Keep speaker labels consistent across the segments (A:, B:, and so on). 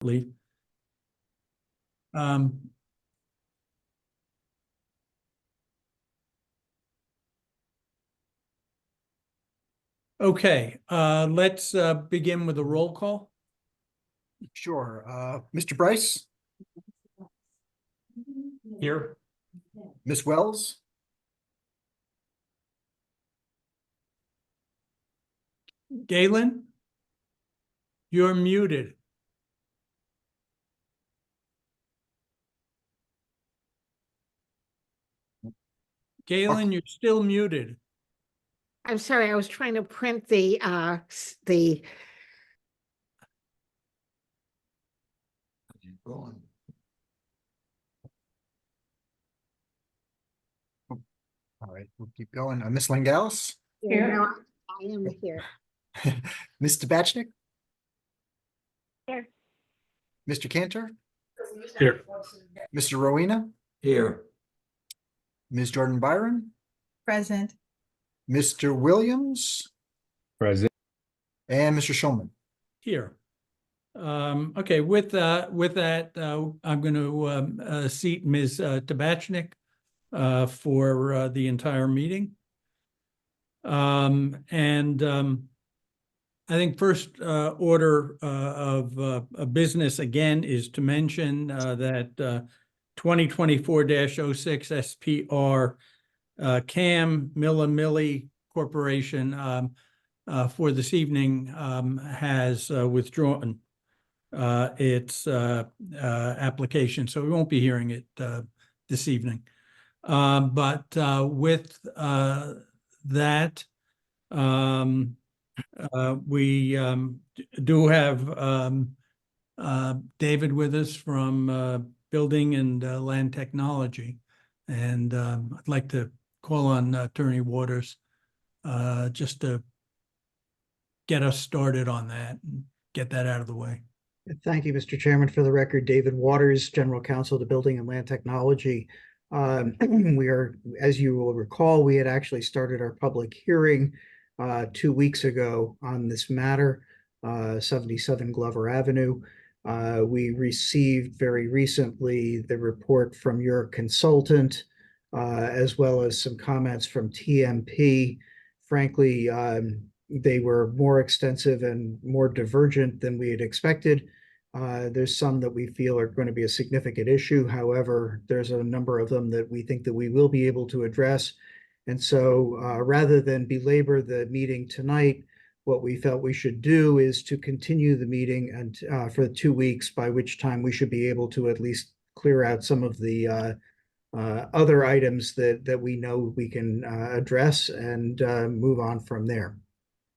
A: leave. Okay, let's begin with a roll call.
B: Sure. Mr. Bryce,
A: Here.
B: Ms. Wells,
A: Galen, you're muted. Galen, you're still muted.
C: I'm sorry, I was trying to print the
B: all right, we'll keep going. Ms. Langalis,
C: Here. No, I am here.
B: Ms. Tabachnik,
C: Here.
B: Mr. Cantor,
A: Here.
B: Mr. Rowena,
A: Here.
B: Ms. Jordan Byron,
D: Present.
B: Mr. Williams,
E: Present.
B: and Mr. Schulman.
A: Here. Okay, with that, I'm going to seat Ms. Tabachnik for the entire meeting. I think first order of business again is to mention that 2024-06 SPR CAM Milla Millie Corporation for this evening has withdrawn its application, so we won't be hearing it this evening. But with that, we do have David with us from Building and Land Technology. And I'd like to call on Attorney Waters just to get us started on that and get that out of the way.
F: Thank you, Mr. Chairman. For the record, David Waters, General Counsel to Building and Land Technology. We are, as you will recall, we had actually started our public hearing 2 weeks ago on this matter, 77 Glover Avenue. We received very recently the report from your consultant, as well as some comments from TMP. Frankly, they were more extensive and more divergent than we had expected. There's some that we feel are going to be a significant issue. However, there's a number of them that we think that we will be able to address. And so rather than belabor the meeting tonight, what we felt we should do is to continue the meeting and for 2 weeks, by which time we should be able to at least clear out some of the other items that we know we can address and move on from there.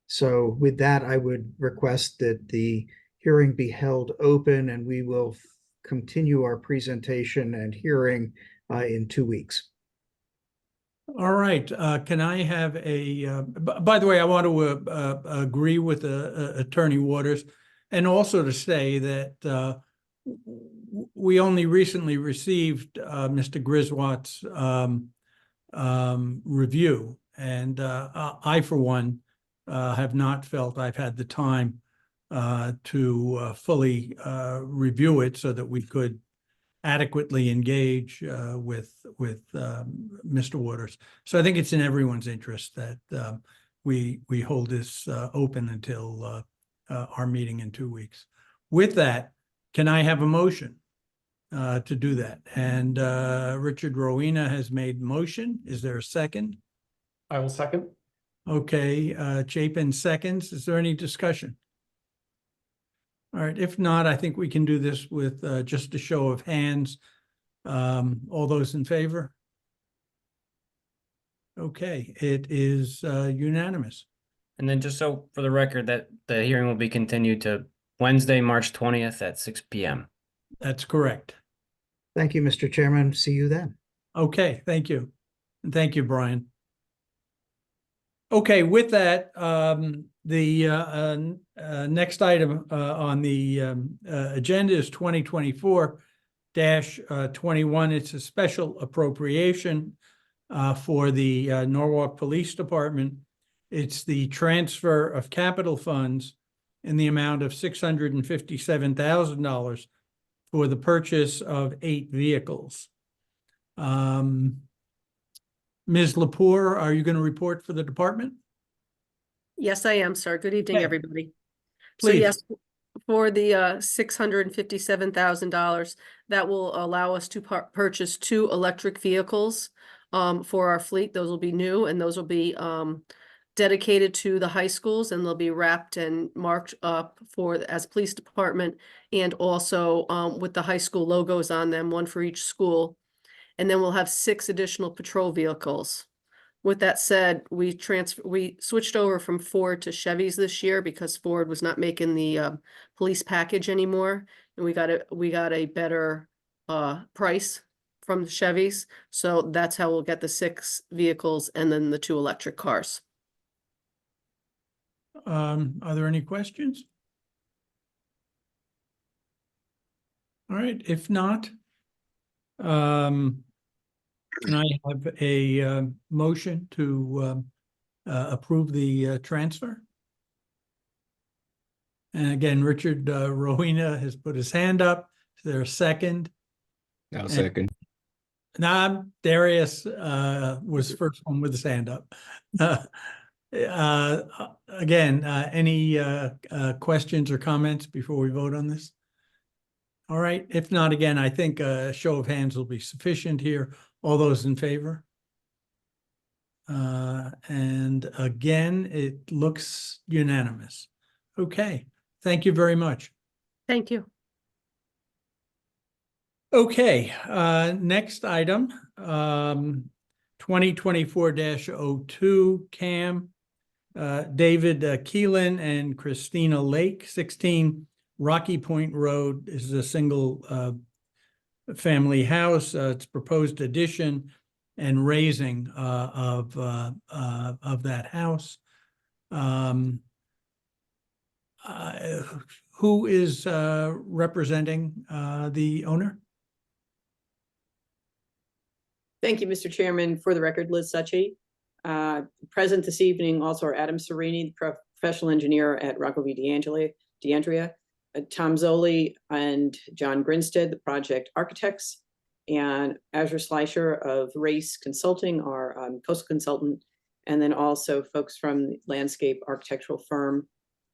F: So with that, I would request that the hearing be held open, and we will continue our presentation and hearing in 2 weeks.
A: All right, can I have a, by the way, I want to agree with Attorney Waters, and also to say that we only recently received Mr. Griswold's review, and I, for one, have not felt I've had the time to fully review it so that we could adequately engage with Mr. Waters. So I think it's in everyone's interest that we hold this open until our meeting in 2 weeks. With that, can I have a motion to do that? And Richard Rowena has made motion. Is there a second?
E: I will second.
A: Okay, Chapin seconds. Is there any discussion? All right, if not, I think we can do this with just a show of hands. All those in favor? Okay, it is unanimous.
G: And then just so for the record, that the hearing will be continued to Wednesday, March 20th at 6 p.m.
A: That's correct.
F: Thank you, Mr. Chairman. See you then.
A: Okay, thank you. And thank you, Brian. Okay, with that, the next item on the agenda is 2024-21. It's a special appropriation for the Norwalk Police Department. It's the transfer of capital funds in the amount of $657,000 for the purchase of 8 vehicles. Ms. Lepore, are you going to report for the department?
D: Yes, I am, sir. Good evening,
A: Okay.
D: everybody. So
A: Please.
D: yes, for the $657,000, that will allow us to purchase 2 electric vehicles for our fleet. Those will be new, and those will be dedicated to the high schools, and they'll be wrapped and marked up as police department, and also with the high school logos on them, 1 for each school. And then we'll have 6 additional patrol vehicles. With that said, we switched over from Ford to Chevys this year because Ford was not making the police package anymore, and we got a better price from the Chevys. So that's how we'll get the 6 vehicles and then the 2 electric cars.
A: Are there any questions? All right, if not, can I have a motion to approve the transfer? And again, Richard Rowena has put his hand up. Is there a second?
E: I'll
A: And-
E: second.
A: Nah, Darius was the first one with his hand up. Again, any questions or comments before we vote on this? All right, if not, again, I think a show of hands will be sufficient here. All those in favor? And again, it looks unanimous. Okay, thank you very much.
D: Thank you.
A: Okay, next item, 2024-02 CAM, David Keelan and Christina Lake, 16 Rocky Point Road. This is a single family house. It's proposed addition and raising of that house. Who is representing the owner?
H: Thank you, Mr. Chairman. For the record, Liz Succi. Present this evening also are Adam Serini, professional engineer at Rocco V. D'Andrea, Tom Zoli and John Grinstead, the project architects, and Azure Schleicher of Race Consulting, our coastal consultant, and then also folks from the landscape architectural firm.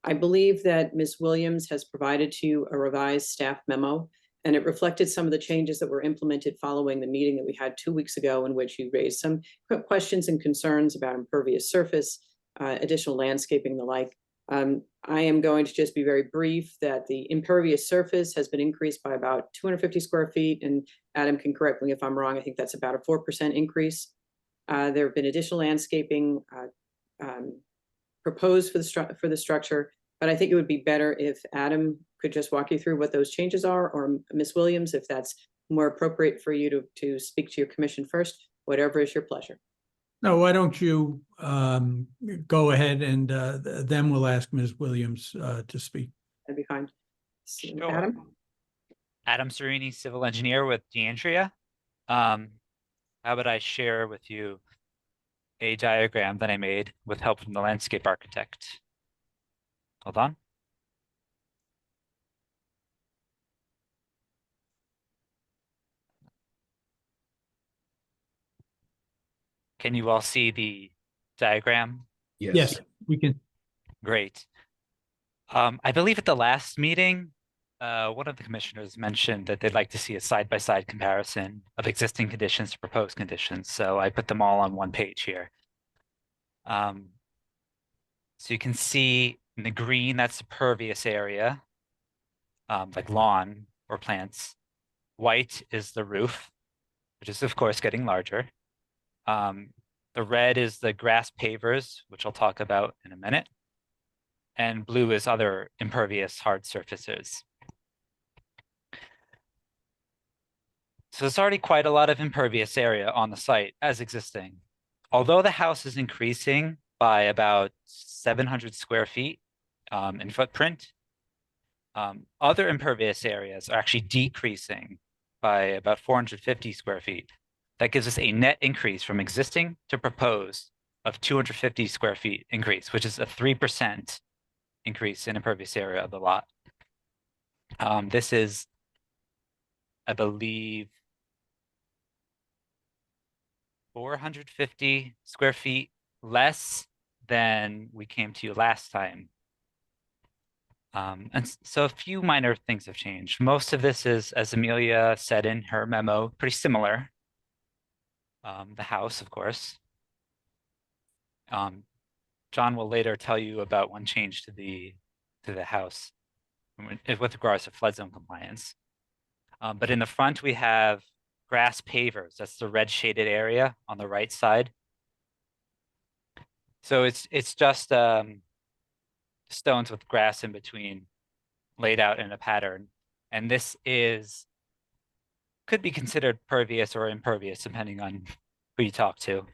H: I believe that Ms. Williams has provided to you a revised staff memo, and it reflected some of the changes that were implemented following the meeting that we had 2 weeks ago, in which you raised some questions and concerns about impervious surface, additional landscaping, and the like. I am going to just be very brief that the impervious surface has been increased by about 250 square feet, and Adam can correct me if I'm wrong. I think that's about a 4% increase. There have been additional landscaping proposed for the structure, but I think it would be better if Adam could just walk you through what those changes are, or Ms. Williams, if that's more appropriate for you to speak to your commission first, whatever is your pleasure.
A: No, why don't you go ahead and then we'll ask Ms. Williams to speak.
H: That'd be fine.
I: Sure.
H: Adam?
I: Adam Serini, civil engineer with D'Andrea. How about I share with you a diagram that I made with help from the landscape architect. Hold on. Can you all see the diagram?
A: Yes, we can.
I: Great. I believe at the last meeting, one of the commissioners mentioned that they'd like to see a side-by-side comparison of existing conditions to proposed conditions. So I put them all on one page here. So you can see in the green, that's the pervious area, like lawn or plants. White is the roof, which is of course getting larger. The red is the grass pavers, which I'll talk about in a minute. And blue is other impervious hard surfaces. So there's already quite a lot of impervious area on the site as existing. Although the house is increasing by about 700 square feet in footprint, other impervious areas are actually decreasing by about 450 square feet. That gives us a net increase from existing to proposed of 250 square feet increase, which is a 3% increase in impervious area of the lot. This is, I believe, 450 square feet less than we came to you last time. So a few minor things have changed. Most of this is, as Amelia said in her memo, pretty similar. The house, of course. John will later tell you about one change to the house with regards to flood zone compliance. But in the front, we have grass pavers. That's the red shaded area on the right side. So it's just stones with grass in between, laid out in a pattern. And this could be considered pervious or impervious, depending on who you talk to.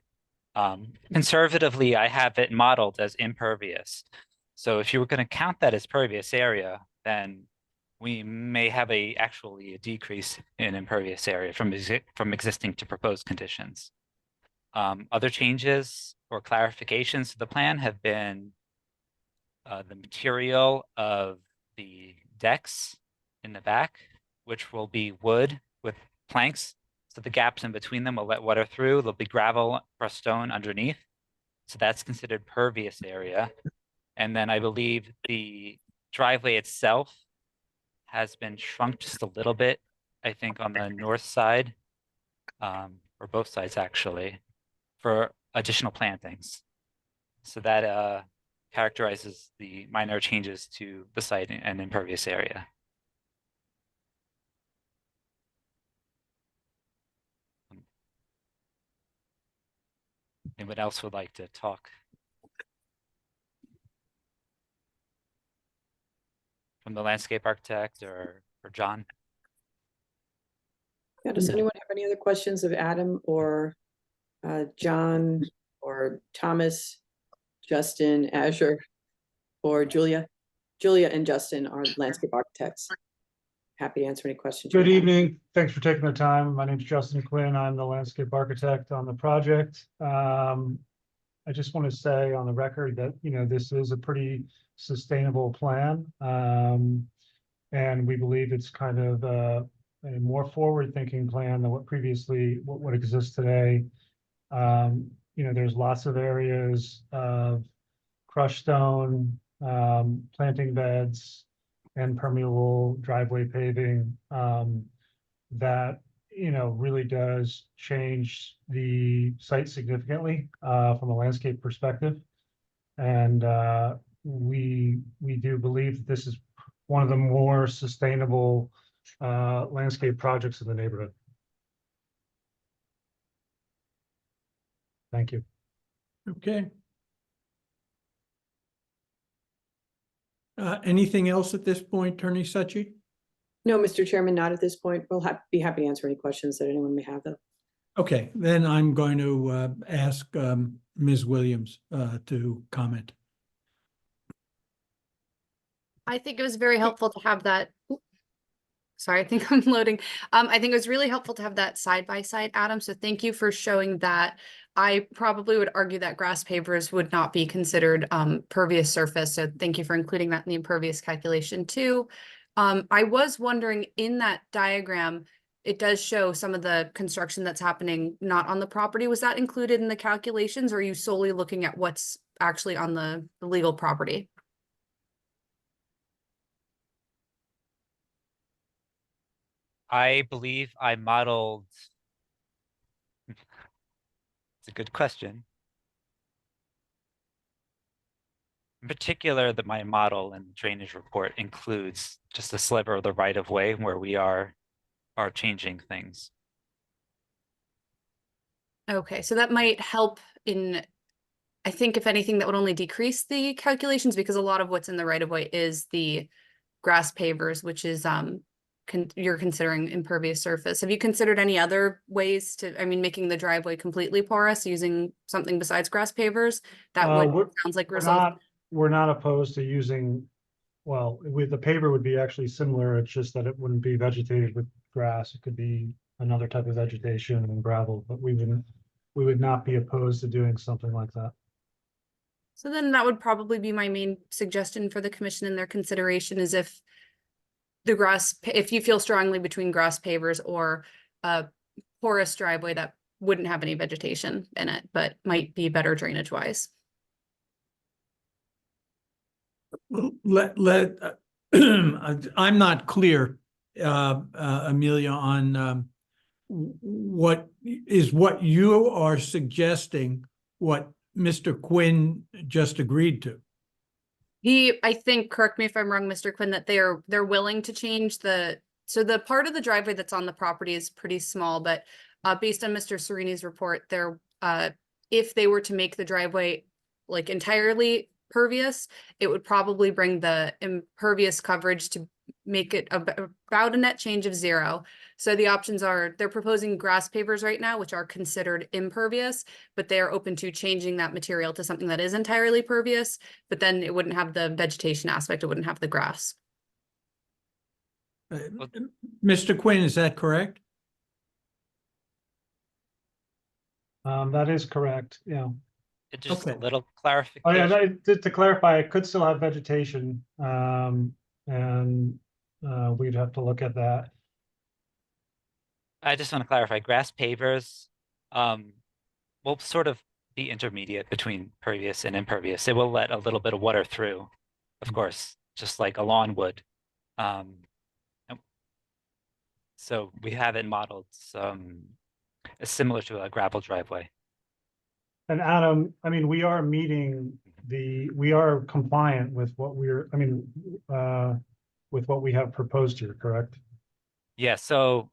I: Conservatively, I have it modeled as impervious. So if you were going to count that as pervious area, then we may have actually a decrease in impervious area from existing to proposed conditions. Other changes or clarifications to the plan have been the material of the decks in the back, which will be wood with planks. So the gaps in between them will let water through. There'll be gravel or stone underneath. So that's considered pervious area. And then I believe the driveway itself has been shrunk just a little bit, I think on the north side, or both sides actually, for additional plantings. So that characterizes the minor changes to the site and impervious area. Anyone else would like to talk? From the landscape architect or John?
H: Yeah, does anyone have any other questions of Adam or John or Thomas, Justin, Azure, or Julia? Julia and Justin are landscape architects. Happy to answer any questions.
E: Good evening. Thanks for taking the time. My name is Justin Quinn. I'm the landscape architect on the project. I just want to say on the record that, this is a pretty sustainable plan. And we believe it's kind of a more forward-thinking plan than what exists today. There's lots of areas of crushed stone, planting beds, and permeable driveway paving that really does change the site significantly from a landscape perspective. And we do believe that this is one of the more sustainable landscape projects in the neighborhood. Thank you.
A: Okay. Anything else at this point, Attorney Suchi?
H: No, Mr. Chairman, not at this point. We'll be happy to answer any questions that anyone may have, though.
A: Okay, then I'm going to ask Ms. Williams to comment.
J: I think it was very helpful to have that. Sorry, I think I'm loading. I think it was really helpful to have that side by side, Adam. So thank you for showing that. I probably would argue that grass pavers would not be considered pervious surface. So thank you for including that in the impervious calculation too. I was wondering, in that diagram, it does show some of the construction that's happening not on the property. Was that included in the calculations, or are you solely looking at what's actually on the legal property?
I: I believe I modeled. It's a good question. In particular, that my model and drainage report includes just a sliver of the right of way where we are changing things.
J: Okay, so that might help in, I think if anything, that would only decrease the calculations, because a lot of what's in the right of way is the grass pavers, which is you're considering impervious surface. Have you considered any other ways to, making the driveway completely porous using something besides grass pavers? That sounds like resolve.
E: We're not opposed to using, with the paver would be actually similar. It's just that it wouldn't be vegetated with grass. It could be another type of vegetation and gravel, but we would not be opposed to doing something like that.
J: So then that would probably be my main suggestion for the commission in their consideration is if the if you feel strongly between grass pavers or a porous driveway that wouldn't have any vegetation in it, but might be better drainage wise.
A: I'm not clear, Amelia, on what you are suggesting, what Mr. Quinn just agreed to.
J: I think, correct me if I'm wrong, Mr. Quinn, that they're willing to change so the part of the driveway that's on the property is pretty small, but based on Mr. Sereni's report, if they were to make the driveway like entirely pervious, it would probably bring the impervious coverage to make it about a net change of 0. So the options are, they're proposing grass pavers right now, which are considered impervious, but they are open to changing that material to something that is entirely pervious, but then it wouldn't have the vegetation aspect, it wouldn't have the grass.
A: Mr. Quinn, is that correct?
E: That is correct, yeah.
I: Just
A: Okay.
I: a little
E: Oh yeah,
I: clarification.
E: to clarify, it could still have vegetation, we'd have to look at that.
I: I just want to clarify, grass pavers will sort of be intermediate between pervious and impervious. It will let a little bit of water through, of course, just like a lawn would. So we have it modeled similar to a gravel driveway.
E: And Adam, I mean, we are meeting we are compliant with what with what we have proposed here, correct?
I: Yeah, so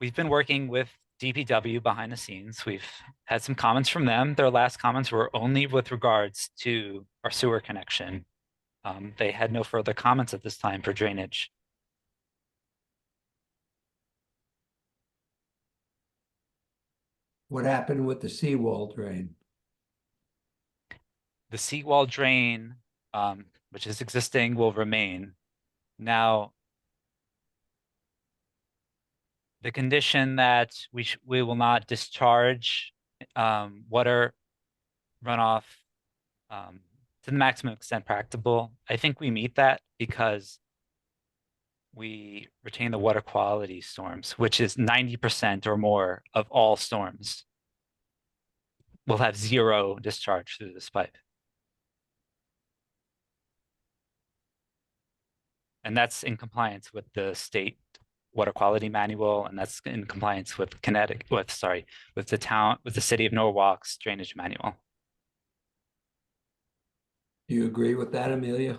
I: we've been working with DPW behind the scenes. We've had some comments from them. Their last comments were only with regards to our sewer connection. They had no further comments at this time for drainage.
K: What happened with the seawall drain?
I: The seawall drain, which is existing, will remain. Now, the condition that we will not discharge water runoff to the maximum extent practicable. I think we meet that because we retain the water quality storms, which is 90% or more of all storms will have 0 discharge through this pipe. And that's in compliance with the state water quality manual, and that's in compliance with with the city of Norwalk's drainage manual.
K: Do you agree with that, Amelia?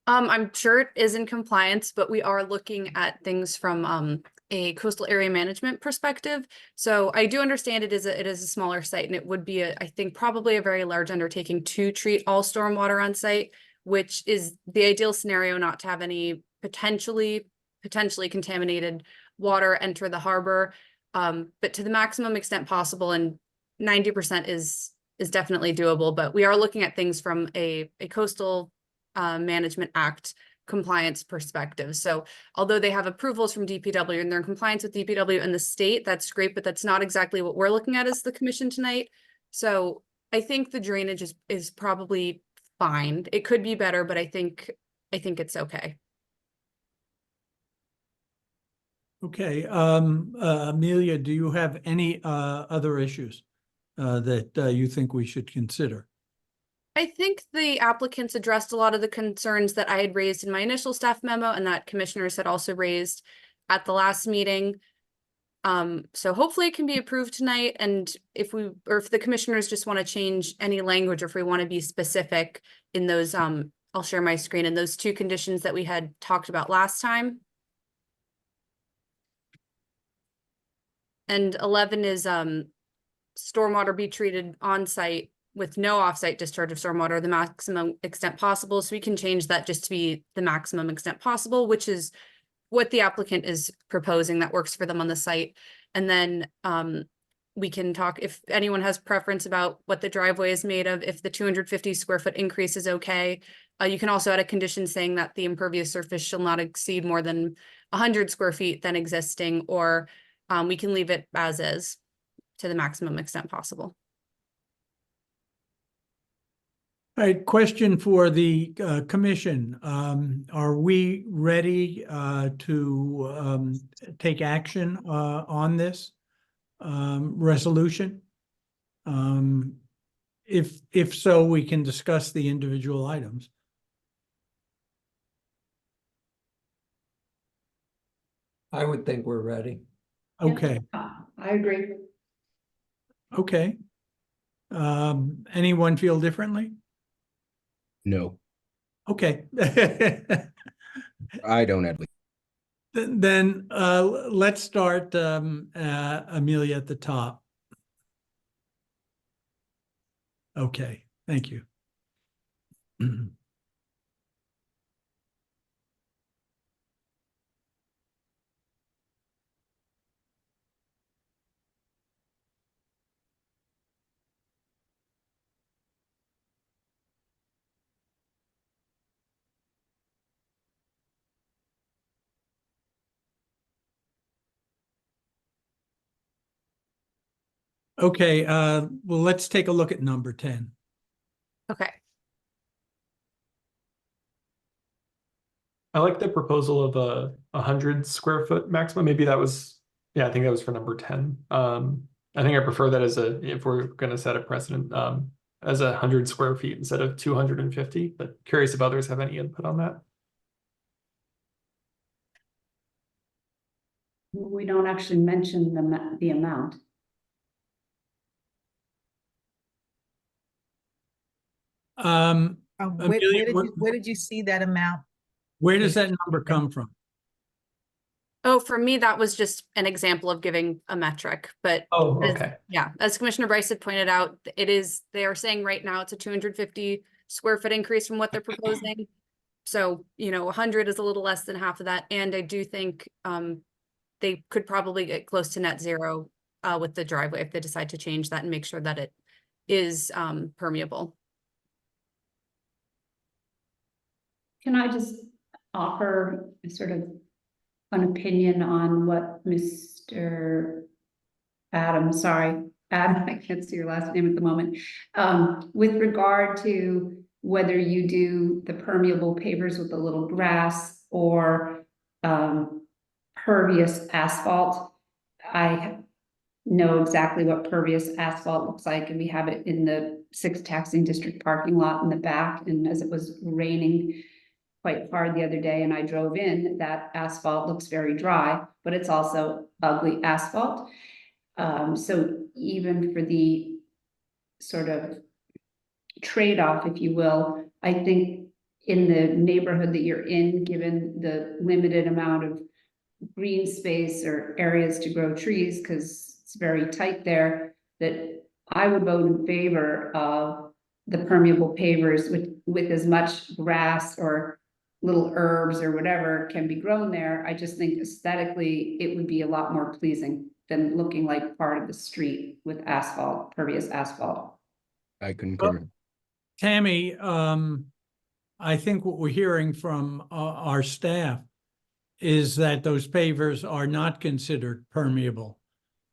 J: I'm sure it is in compliance, but we are looking at things from a coastal area management perspective. So I do understand it is a smaller site, and it would be I think probably a very large undertaking to treat all stormwater on site, which is the ideal scenario, not to have any potentially contaminated water enter the harbor, but to the maximum extent possible, and 90% is definitely doable. But we are looking at things from a coastal Management Act compliance perspective. So although they have approvals from DPW and they're in compliance with DPW and the state, that's great, but that's not exactly what we're looking at as the commission tonight. So I think the drainage is probably fine. It could be better, but I think it's okay.
A: Okay, Amelia, do you have any other issues that you think we should consider?
J: I think the applicants addressed a lot of the concerns that I had raised in my initial staff memo and that commissioners had also raised at the last meeting. So hopefully it can be approved tonight. And if the commissioners just want to change any language, or if we want to be specific in those, I'll share my screen, in those 2 conditions that we had talked about last time. And 11 is stormwater be treated on site with no offsite discharge of stormwater the maximum extent possible. So we can change that just to be the maximum extent possible, which is what the applicant is proposing that works for them on the site. And then we can talk, if anyone has preference about what the driveway is made of, if the 250 square foot increase is okay. You can also add a condition saying that the impervious surface shall not exceed more than 100 square feet than existing, or we can leave it as is to the maximum extent possible.
A: All right, question for the commission. Are we ready to take action on this resolution? If so, we can discuss the individual items.
K: I would think we're ready.
A: Okay,
H: I agree.
A: okay. Anyone feel differently?
L: No,
A: Okay.
L: I don't at least.
A: Then let's start, Amelia, at the top. Okay, thank you. Okay, well, let's take a look at number 10.
J: Okay.
M: I like the proposal of a 100 square foot maximum. Maybe that was, yeah, I think that was for number 10. I think I prefer that as if we're going to set a precedent, as 100 square feet instead of 250, but curious if others have any input on that.
N: We don't actually mention the amount.
A: Amelia,
O: Where did you see that amount?
A: where does that number come from?
J: Oh, for me, that was just an example of giving a metric, but
M: Oh,
J: as-
M: okay.
J: yeah, as Commissioner Bryce had pointed out, they are saying right now it's a 250 square foot increase from what they're proposing. So, 100 is a little less than half of that. And I do think they could probably get close to net zero with the driveway if they decide to change that and make sure that it is permeable.
N: Can I just offer a sort of an opinion on what Mr. Adam, I can't see your last name at the moment. With regard to whether you do the permeable pavers with a little grass or pervious asphalt. I know exactly what pervious asphalt looks like, and we have it in the 6th taxing district parking lot in the back. And as it was raining quite hard the other day and I drove in, that asphalt looks very dry, but it's also ugly asphalt. So even for the sort of trade-off, if you will, I think in the neighborhood that you're in, given the limited amount of green space or areas to grow trees, because it's very tight there, that I would vote in favor of the permeable pavers with as much grass or little herbs or whatever can be grown there. I just think aesthetically, it would be a lot more pleasing than looking like part of the street with asphalt, pervious asphalt.
L: I concur.
A: Tammy, I think what we're hearing from our staff is that those pavers are not considered permeable.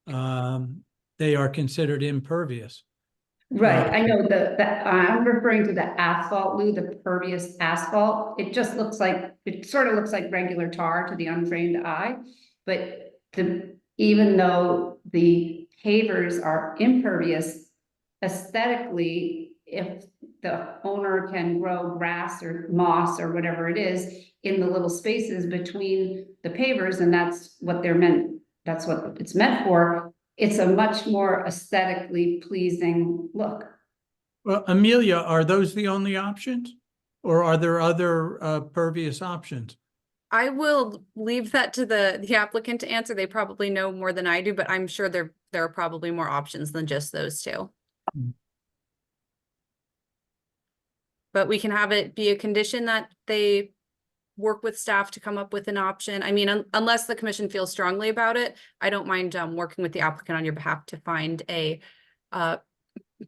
A: They are considered impervious.
N: Right, I know I'm referring to the asphalt, Lou, the pervious asphalt. It just looks like, it sort of looks like regular tar to the untrained eye. But even though the pavers are impervious, aesthetically, if the owner can grow grass or moss or whatever it is in the little spaces between the pavers, and that's what it's meant for, it's a much more aesthetically pleasing look.
A: Well, Amelia, are those the only options? Or are there other pervious options?
J: I will leave that to the applicant to answer. They probably know more than I do, but I'm sure there are probably more options than just those two. But we can have it be a condition that they work with staff to come up with an option. I mean, unless the commission feels strongly about it, I don't mind working with the applicant on your behalf to find a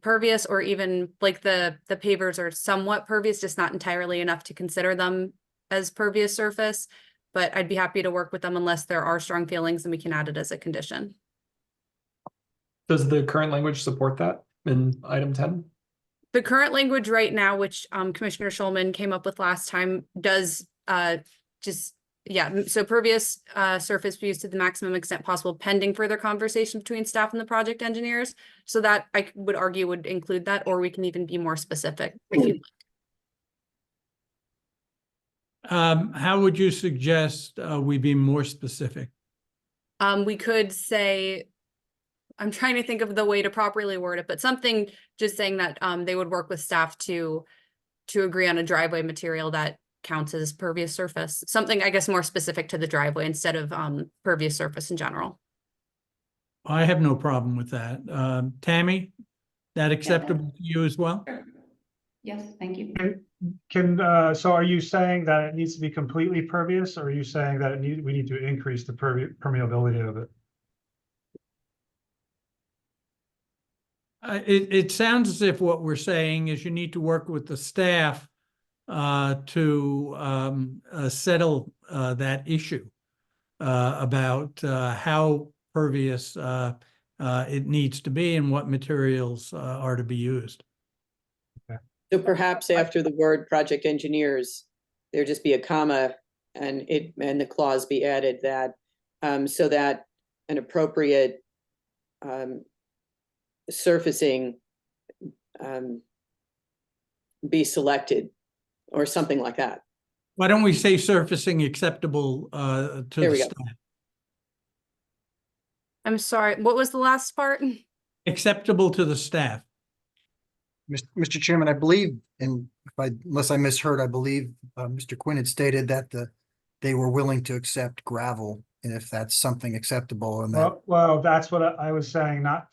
J: pervious, or even like the pavers are somewhat pervious, just not entirely enough to consider them as pervious surface. But I'd be happy to work with them unless there are strong feelings, and we can add it as a condition.
M: Does the current language support that in item 10?
J: The current language right now, which Commissioner Schulman came up with last time, does so pervious surface be used to the maximum extent possible pending further conversation between staff and the project engineers. So that I would argue would include that, or we can even be more specific if you
A: How would you suggest we be more specific?
J: We could say, I'm trying to think of the way to properly word it, but something just saying that they would work with staff to agree on a driveway material that counts as pervious surface. Something, I guess, more specific to the driveway instead of pervious surface in general.
A: I have no problem with that. Tammy, that acceptable to you as well?
N: Yes, thank you.
E: So are you saying that it needs to be completely pervious, or are you saying that we need to increase the permeability of it?
A: It sounds as if what we're saying is you need to work with the staff to settle that issue about how pervious it needs to be and what materials are to be used.
H: So perhaps after the word project engineers, there just be a comma and the clause be added that so that an appropriate surfacing be selected or something like that.
A: Why don't we say surfacing acceptable to
H: There
A: the
H: we go.
A: staff?
J: I'm sorry, what was the last part?
A: Acceptable to the staff.
B: Mr. Chairman, I believe, and unless I misheard, I believe Mr. Quinn had stated that they were willing to accept gravel, and if that's something acceptable, and that.
E: Well, that's what I was saying, I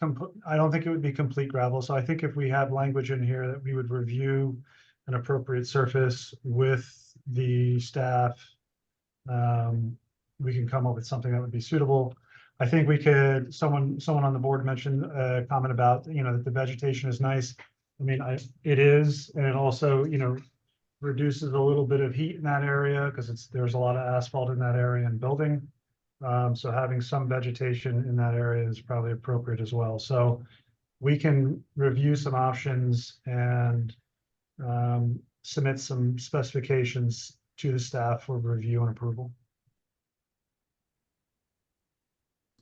E: don't think it would be complete gravel, so I think if we have language in here that we would review an appropriate surface with the staff, we can come up with something that would be suitable. I think we could, someone on the board mentioned a comment about, that the vegetation is nice. I mean, it is, and it also, reduces a little bit of heat in that area because there's a lot of asphalt in that area and building. So having some vegetation in that area is probably appropriate as well. So we can review some options and submit some specifications to the staff for review and approval.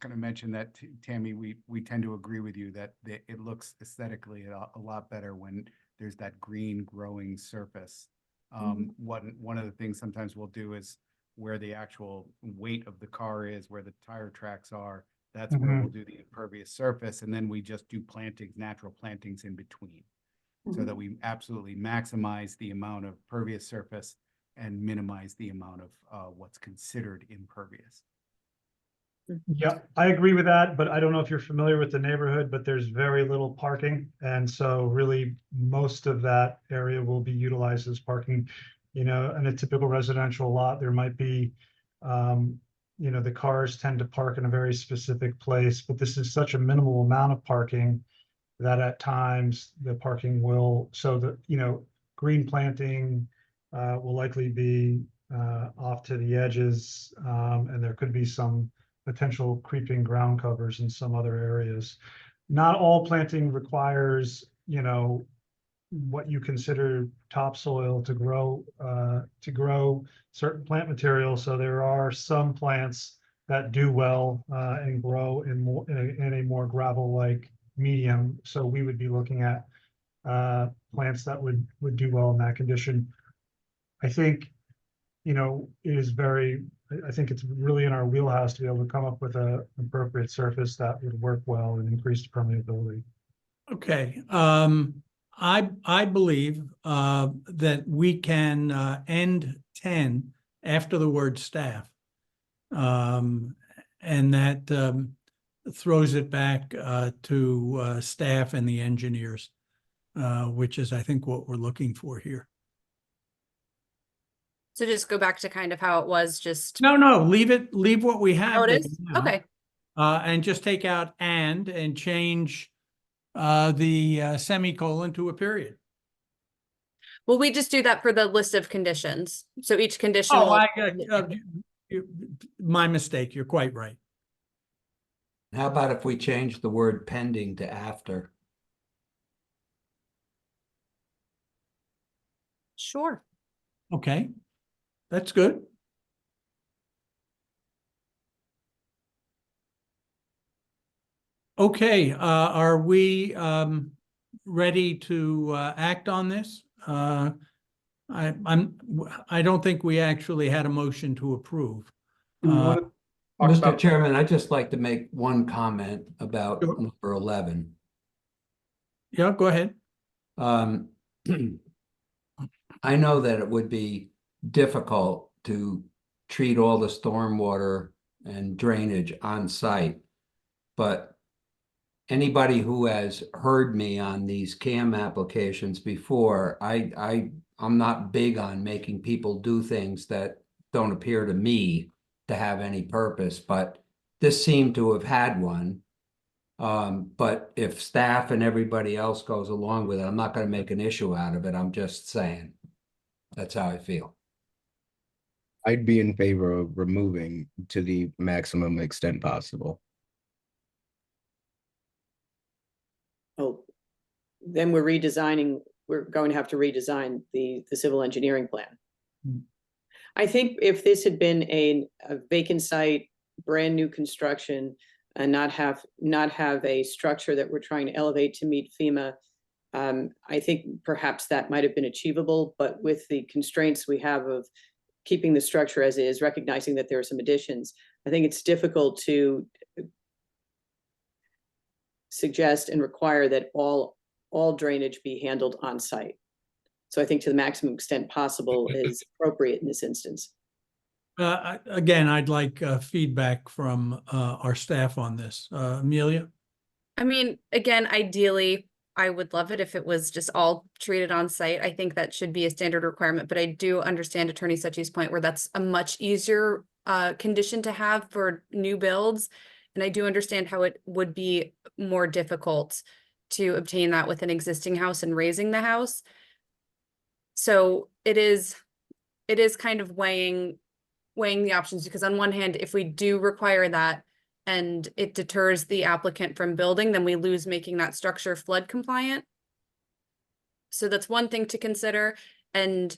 P: Going to mention that, Tammy, we tend to agree with you that it looks aesthetically a lot better when there's that green growing surface. One of the things sometimes we'll do is where the actual weight of the car is, where the tire tracks are, that's where we'll do the impervious surface, and then we just do plantings, natural plantings in between, so that we absolutely maximize the amount of pervious surface and minimize the amount of what's considered impervious.
E: Yeah, I agree with that, but I don't know if you're familiar with the neighborhood, but there's very little parking. And so really most of that area will be utilized as parking, in a typical residential lot. There might be, the cars tend to park in a very specific place, but this is such a minimal amount of parking that at times the parking will, so that, green planting will likely be off to the edges, and there could be some potential creeping ground covers in some other areas. Not all planting requires, what you consider topsoil to grow certain plant materials. So there are some plants that do well and grow in a more gravel-like medium. So we would be looking at plants that would do well in that condition. I think, I think it's really in our wheelhouse to be able to come up with an appropriate surface that would work well and increase the permeability.
A: Okay, I believe that we can end 10 after the word staff. And that throws it back to staff and the engineers, which is, I think, what we're looking for here.
J: So just go back to kind of how it was, just.
A: No, leave what we have.
J: How it
A: there
J: is?
A: now.
J: Okay.
A: And just take out and change the semicolon to a period.
J: Well, we just do that for the list of conditions. So each condition.
A: Oh,
J: will-
A: my mistake. You're quite right.
K: How about if we change the word pending to after?
J: Sure.
A: Okay, that's good. Okay, are we ready to act on this? I don't think we actually had a motion to approve.
M: Do we want to talk
K: Mr.
M: about?
K: Chairman, I'd just like to make one comment about
A: Sure.
K: number 11.
A: Yeah, go ahead.
K: Um, I know that it would be difficult to treat all the stormwater and drainage on site, but anybody who has heard me on these CAM applications before, I'm not big on making people do things that don't appear to me to have any purpose, but this seemed to have had one. But if staff and everybody else goes along with it, I'm not going to make an issue out of it. I'm just saying. That's how I feel.
L: I'd be in favor of removing to the maximum extent possible.
H: Oh, then we're going to have to redesign the civil engineering plan.
A: Hmm.
H: I think if this had been a vacant site, brand new construction, and not have a structure that we're trying to elevate to meet FEMA, I think perhaps that might have been achievable, but with the constraints we have of keeping the structure as is, recognizing that there are some additions, I think it's difficult to suggest and require that all drainage be handled on site. So I think to the maximum extent possible is appropriate in this instance.
A: Again, I'd like feedback from our staff on this. Amelia?
J: I mean, again, ideally, I would love it if it was just all treated on site. I think that should be a standard requirement, but I do understand Attorney Secchi's point where that's a much easier condition to have for new builds. And I do understand how it would be more difficult to obtain that with an existing house and raising the house. So it is kind of weighing the options, because on one hand, if we do require that and it deters the applicant from building, then we lose making that structure flood compliant. So that's one thing to consider. And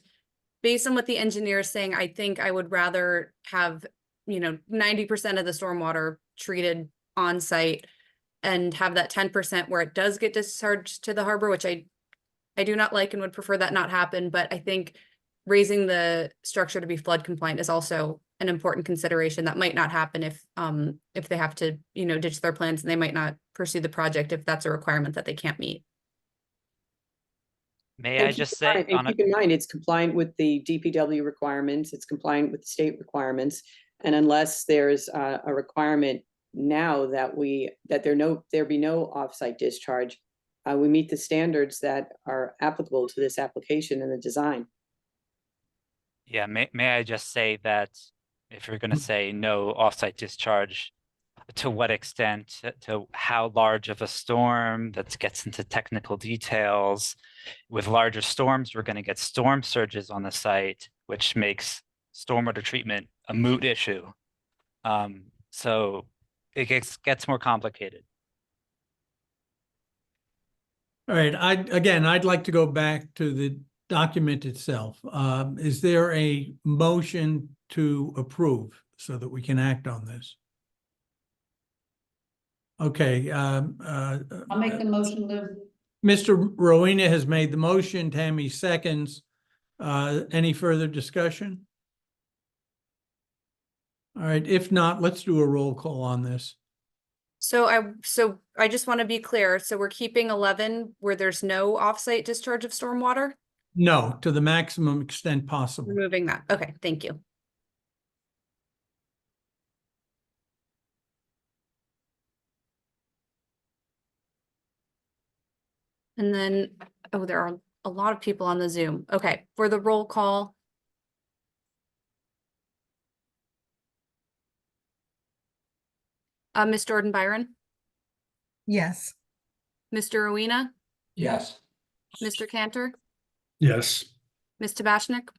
J: based on what the engineer is saying, I think I would rather have, 90% of the stormwater treated on site and have that 10% where it does get discharged to the harbor, which I do not like and would prefer that not happen. But I think raising the structure to be flood compliant is also an important consideration that might not happen if they have to, ditch their plans, and they might not pursue the project if that's a requirement that they can't meet.
I: May I just say,
H: Keep in mind, it's compliant with the DPW requirements, it's compliant with the state requirements. And unless there's a requirement now that there be no offsite discharge, we meet the standards that are applicable to this application and the design.
I: yeah, may I just say that if you're going to say no offsite discharge, to what extent, to how large of a storm, that gets into technical details. With larger storms, we're going to get storm surges on the site, which makes stormwater treatment a moot issue. So it gets more complicated.
A: All right, I'd like to go back to the document itself. Is there a motion to approve so that we can act on this? Okay.
N: I'll make the motion, Lou.
A: Mr. Rowena has made the motion, Tammy seconds. Any further discussion? All right, if not, let's do a roll call on this.
J: So I just want to be clear. So we're keeping 11 where there's no offsite discharge of stormwater?
A: No, to the maximum extent possible.
J: Removing that. Okay, thank you. And then, there are a lot of people on the Zoom. Okay, for the roll call. Ms. Jordan Byron,
O: Yes.
J: Mr. Rowena,
K: Yes.
J: Mr. Cantor,
E: Yes.
J: Ms. Tabashnik,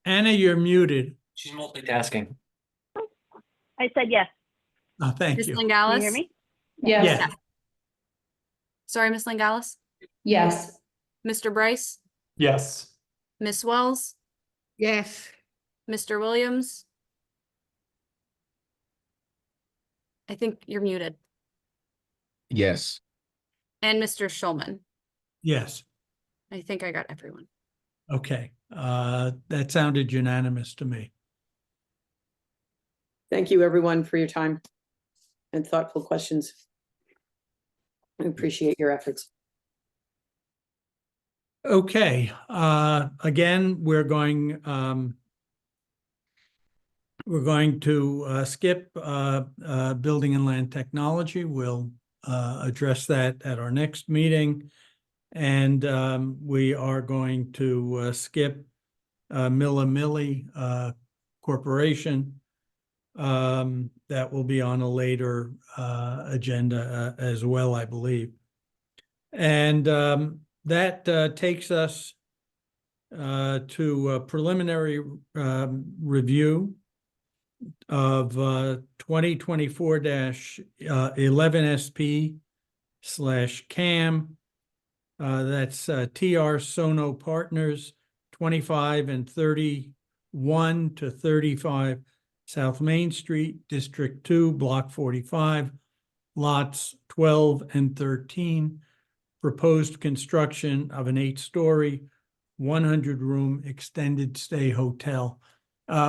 A: Anna, you're muted.
G: She's multitasking.
C: I said yes.
A: Thank
J: Ms.
A: you.
C: Can you
J: Lingalis,
C: hear me?
J: Yes. Sorry, Ms. Langallis,
N: Yes.
J: Mr. Bryce,
M: Yes.
J: Ms. Wells,
C: Yes.
J: Mr. Williams. I think you're muted.
L: Yes.
J: And Mr. Schulman.
A: Yes.
J: I think I got everyone.
A: Okay. That sounded unanimous to me.
H: Thank you, everyone, for your time and thoughtful questions. I appreciate your efforts.
A: Okay, again, we're going to skip building and land technology. We'll address that at our next meeting. And we are going to skip Milla Millie Corporation. That will be on a later agenda as well, I believe. And that takes us to a preliminary review of 2024-11SP/CAM. That's TR Sono Partners, 25 and 31 to 35 South Main Street, District 2, Block 45, lots 12 and 13. Proposed construction of an 8-story, 100-room extended stay hotel.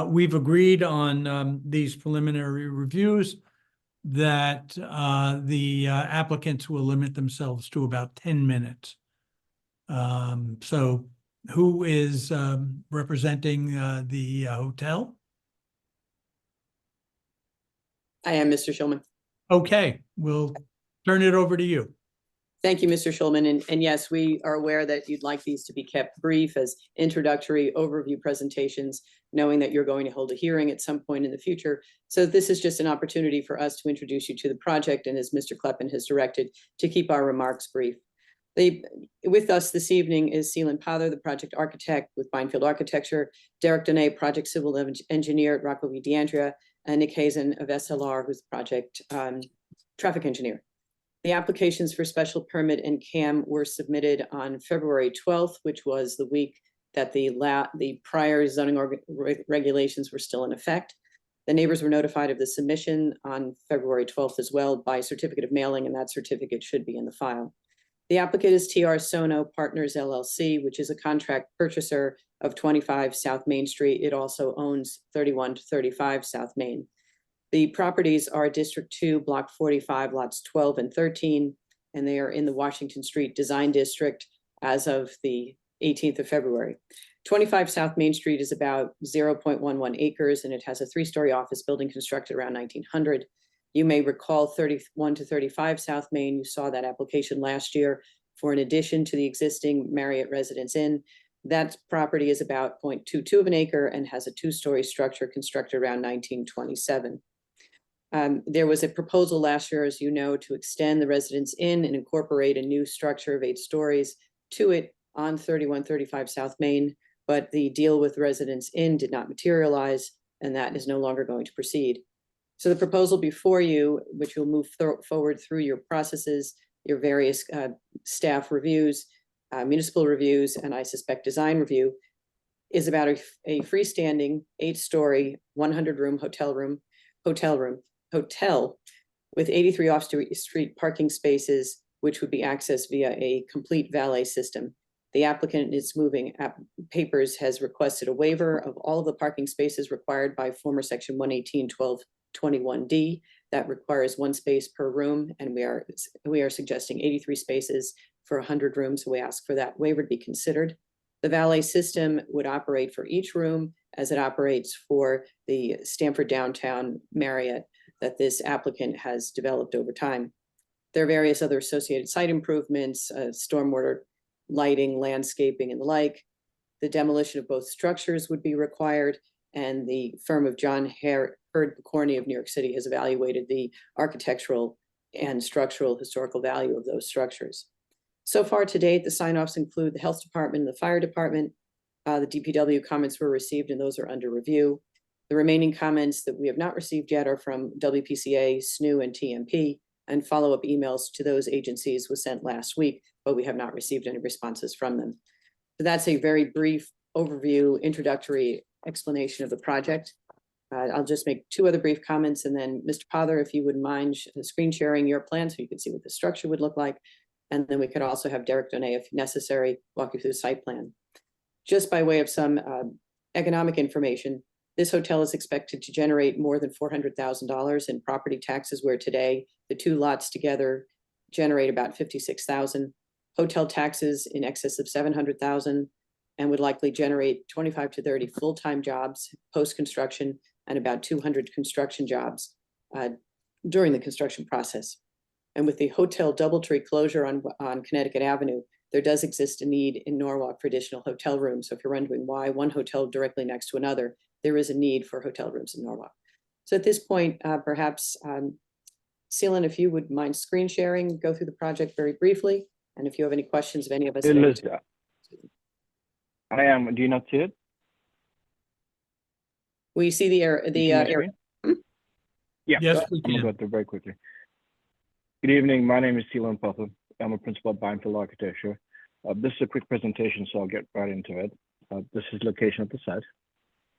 A: We've agreed on these preliminary reviews that the applicants will limit themselves to about 10 minutes. So who is representing the hotel?
H: I am Mr. Schulman.
A: Okay, we'll turn it over to you.
H: Thank you, Mr. Schulman. And yes, we are aware that you'd like these to be kept brief as introductory overview presentations, knowing that you're going to hold a hearing at some point in the future. So this is just an opportunity for us to introduce you to the project, and as Mr. Kleppen has directed, to keep our remarks brief. With us this evening is Seelan Pather, the project architect with Binefield Architecture, Derek Dene, project civil engineer at Rocco V. D'Andrea, and Nick Hazen of SLR, who's the project traffic engineer. The applications for special permit and CAM were submitted on February 12th, which was the week that the prior zoning regulations were still in effect. The neighbors were notified of the submission on February 12th as well by certificate of mailing, and that certificate should be in the file. The applicant is TR Sono Partners LLC, which is a contract purchaser of 25 South Main Street. It also owns 31 to 35 South Main. The properties are District 2, Block 45, lots 12 and 13, and they are in the Washington Street Design District as of the 18th of February. 25 South Main Street is about 0.11 acres, and it has a 3-story office building constructed around 1900. You may recall 31 to 35 South Main. You saw that application last year for an addition to the existing Marriott Residence Inn. That property is about 0.22 of an acre and has a 2-story structure constructed around 1927. There was a proposal last year, as you know, to extend the Residence Inn and incorporate a new structure of 8 stories to it on 3135 South Main, but the deal with Residence Inn did not materialize, and that is no longer going to proceed. So the proposal before you, which will move forward through your processes, your various staff reviews, municipal reviews, and I suspect design review, is about a freestanding 8-story, 100-room hotel with 83 off-street parking spaces, which would be accessed via a complete valet system. The applicant in its moving papers has requested a waiver of all of the parking spaces required by former section 118.12.21D. That requires 1 space per room, and we are suggesting 83 spaces for 100 rooms. So we ask for that waiver to be considered. The valet system would operate for each room as it operates for the Stamford Downtown Marriott that this applicant has developed over time. There are various other associated site improvements, stormwater, lighting, landscaping, and the like. The demolition of both structures would be required, and the firm of John Hurd Corney of New York City has evaluated the architectural and structural historical value of those structures. So far to date, the sign-offs include the health department and the fire department. The DPW comments were received, and those are under review. The remaining comments that we have not received yet are from WPCA, SNU, and TMP, and follow-up emails to those agencies was sent last week, but we have not received any responses from them. So that's a very brief overview, introductory explanation of the project. I'll just make two other brief comments, and then Mr. Pother, if you wouldn't mind screen sharing your plan so you can see what the structure would look like. And then we could also have Derek Donay, if necessary, walk you through the site plan. Just by way of some economic information, this hotel is expected to generate more than $400,000 in property taxes, where today the two lots together generate about $56,000. Hotel taxes in excess of $700,000, and would likely generate 25 to 30 full-time jobs post-construction and about 200 construction jobs during the construction process. And with the hotel DoubleTree closure on Connecticut Avenue, there does exist a need in Norwalk for additional hotel rooms. So if you're wondering why one hotel directly next to another, there is a need for hotel rooms in Norwalk. So at this point, perhaps, Seelan, if you would mind screen sharing, go through the project very briefly. And if you have any questions of any of us.
Q: I am. Do you not see it?
H: We see the area.
Q: Yeah.
A: Yes, we
Q: I'm gonna
A: can.
Q: go through very quickly. Good evening. My name is Seelan Pother. I'm a principal at Beinfeld Architecture. This is a quick presentation, so I'll get right into it. This is location of the site.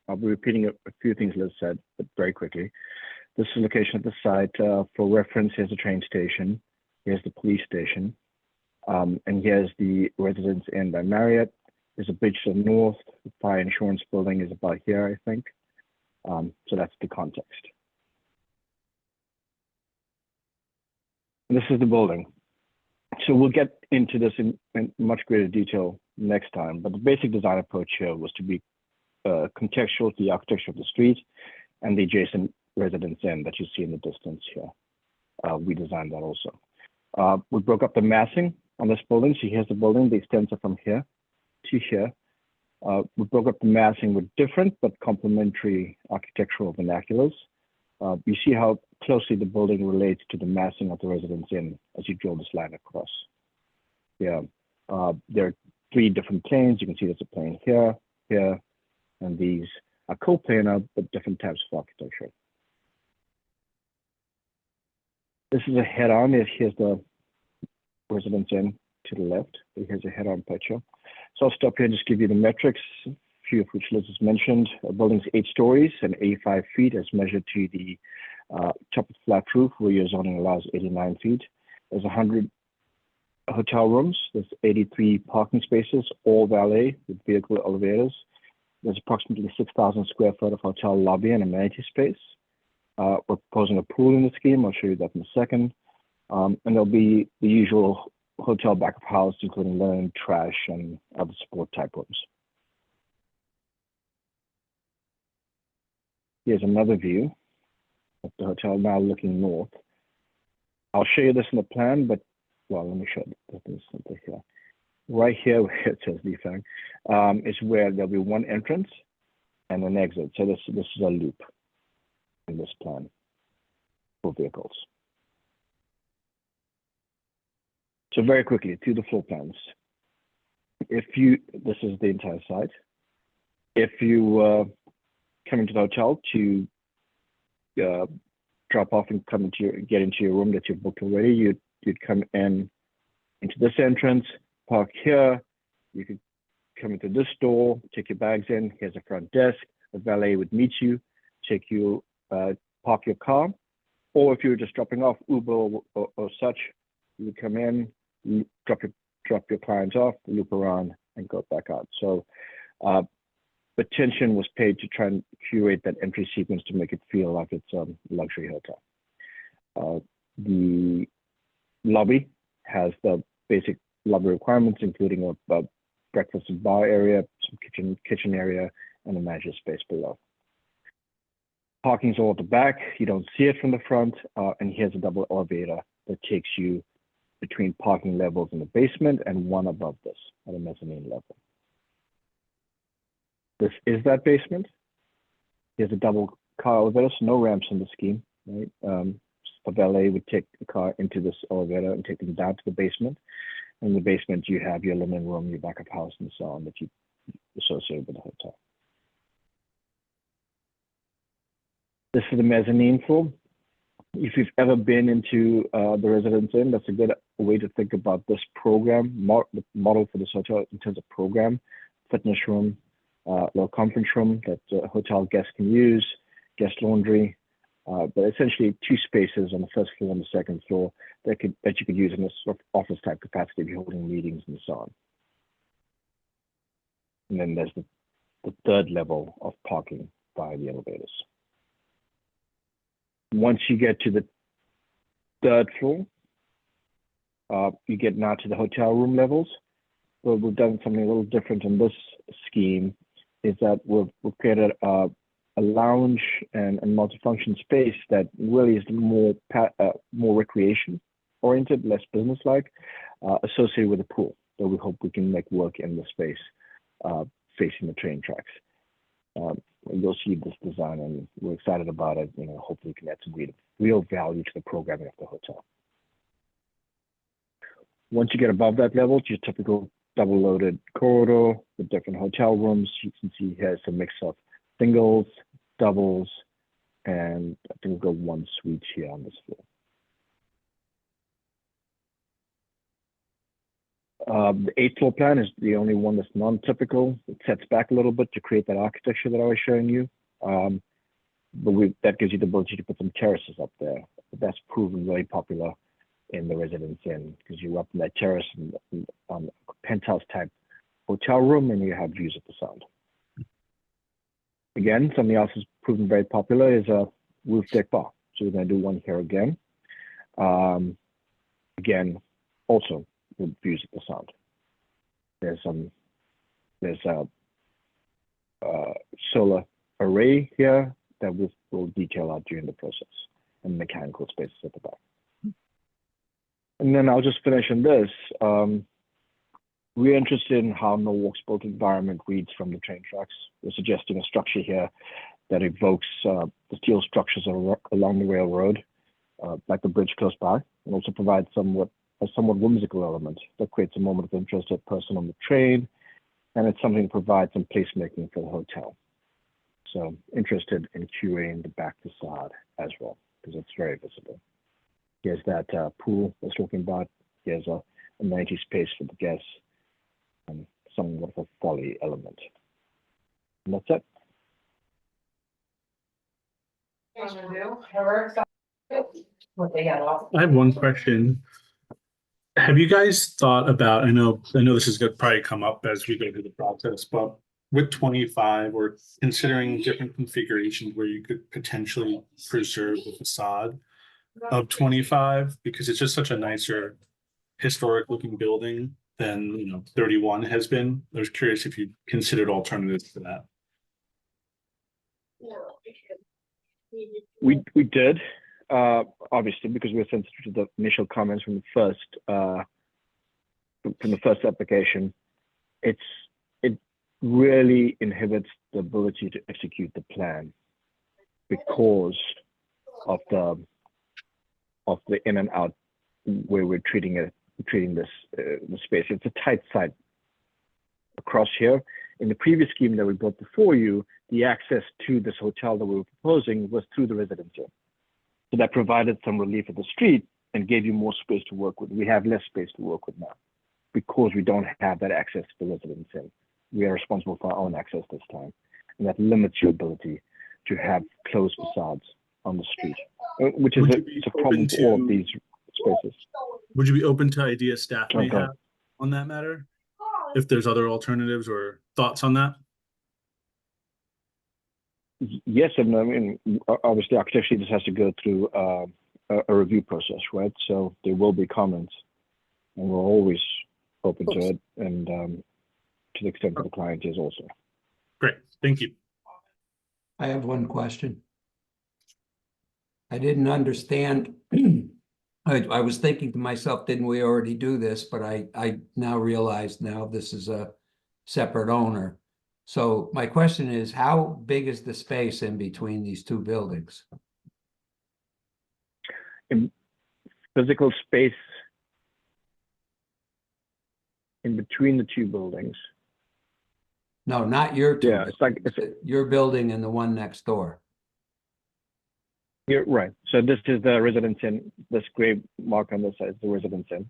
Q: I'll be repeating a few things Liz said, but very quickly. This is location of the site. For reference, here's the train station. Here's the police station. And here's the Residence Inn by Marriott. There's a bridge to the north. The fire insurance building is about here, I think. So that's the context. And this is the building. So we'll get into this in much greater detail next time, but the basic design approach here was to be contextual to the architecture of the street and the adjacent Residence Inn that you see in the distance here. We designed that also. We broke up the massing on this building. So here's the building, the extensor from here to here. We broke up the massing with different but complementary architectural vernaculars. You see how closely the building relates to the massing of the Residence Inn as you draw this line across. Yeah, there are three different planes. You can see there's a plane here, here, and these are coplanar but different types of architecture. This is a head-on. Here's the Residence Inn to the left. Here's a head-on picture. So I'll stop here and just give you the metrics, a few of which Liz has mentioned. A building's 8 stories and 85 feet as measured to the top of the flat roof, where your zoning allows 89 feet. There's 100 hotel rooms. There's 83 parking spaces, all valet with vehicle elevators. There's approximately 6,000 square foot of hotel lobby and amenity space. We're proposing a pool in the scheme. I'll show you that in a second. And there'll be the usual hotel back of house, including linen, trash, and other support type rooms. Here's another view of the hotel now looking north. I'll show you this in the plan, but well, let me show this something here. Right here, where it says Defang, is where there'll be one entrance and an exit. So this is a loop in this plan for vehicles. So very quickly, through the floor plans. This is the entire site. If you come into the hotel to drop off and get into your room that you've booked already, you'd come into this entrance, park here. You could come into this door, take your bags in. Here's a front desk. A valet would meet you, take you, park your car. Or if you were just dropping off Uber or such, you would come in, drop your clients off, loop around, and go back out. So attention was paid to try and curate that entry sequence to make it feel like it's a luxury hotel. The lobby has the basic lobby requirements, including a breakfast and bar area, some kitchen area, and a manager's space below. Parking's all at the back. You don't see it from the front. And here's a double elevator that takes you between parking levels in the basement and one above this at a mezzanine level. This is that basement. Here's a double car elevator, so no ramps in the scheme, right? A valet would take the car into this elevator and take them down to the basement. In the basement, you have your linen room, your back of house, and so on that you associate with the hotel. This is the mezzanine floor. if you've ever been into the Residence Inn, that's a good way to think about this program, the model for this hotel in terms of program, fitness room, little conference room that hotel guests can use, guest laundry, but essentially 2 spaces on the first floor and the second floor that you could use in a sort of office type capacity if you're holding meetings and so on. And then there's the third level of parking via the elevators. Once you get to the 3rd floor, you get now to the hotel room levels. But we've done something a little different in this scheme, is that we've created a lounge and multifunction space that really is more recreation oriented, less business like, associated with the pool. So we hope we can make work in the space facing the train tracks. You'll see this design, and we're excited about it. Hopefully, we can add some real value to the programming of the hotel. Once you get above that level, it's your typical double-loaded corridor with different hotel rooms. You can see here it's a mix of singles, doubles, and I think we've got 1 suite here on this floor. The 8th floor plan is the only one that's non-typical. It sets back a little bit to create that architecture that I was showing you. But that gives you the ability to put some terraces up there. But that's proven very popular in the Residence Inn, because you're up in that terrace and on a penthouse type hotel room, and you have views of the Sound. Again, something else has proven very popular is a roof deck bar. So we're going to do one here again. Again, also with views of the Sound. There's a solar array here that we'll detail out during the process, and mechanical spaces at the back. And then I'll just finish on this. We're interested in how Norwalk's built environment reads from the train tracks. We're suggesting a structure here that evokes the steel structures along the railroad, like the bridge close by, and also provides a somewhat whimsical element that creates a moment of interest to a person on the train, and it's something that provides some placemaking for the hotel. So interested in curating the back facade as well, because it's very visible. Here's that pool I was talking about. Here's a amenity space for the guests, and somewhat of a folly element. And that's it.
E: I have one question. Have you guys thought about, I know this is going to probably come up as we go through the process, but with 25, we're considering different configurations where you could potentially preserve the facade of 25, because it's just such a nicer historic looking building than 31 has been. I was curious if you considered alternatives to that.
Q: We did, obviously, because we're sensitive to the initial comments from the first application. It really inhibits the ability to execute the plan because of the in and out where we're treating this the space. It's a tight site across here. In the previous scheme that we built before you, the access to this hotel that we were proposing was through the Residence Inn. So that provided some relief at the street and gave you more space to work with. We have less space to work with now because we don't have that access to the Residence Inn. We are responsible for our own access this time. And that limits your ability to have closed facades on the street, which is a problem for all of these spaces.
E: Would you be open to ideas staff may
Q: Okay.
E: have on that matter? If there's other alternatives or thoughts on that?
Q: Yes, and I mean, obviously, architecture just has to go through a review process, right? So there will be comments, and we're always open to it, and to the extent that the client is also.
E: Great, thank you.
K: I have one question. I didn't understand. I was thinking to myself, didn't we already do this? But I now realize now this is a separate owner. So my question is, how big is the space in between these two buildings?
Q: In physical space in between the two buildings.
K: No, not your two.
Q: Yeah, it's
K: your building and the one next door.
Q: You're right. So this is the residence in, this gray mark on this side is the residence in.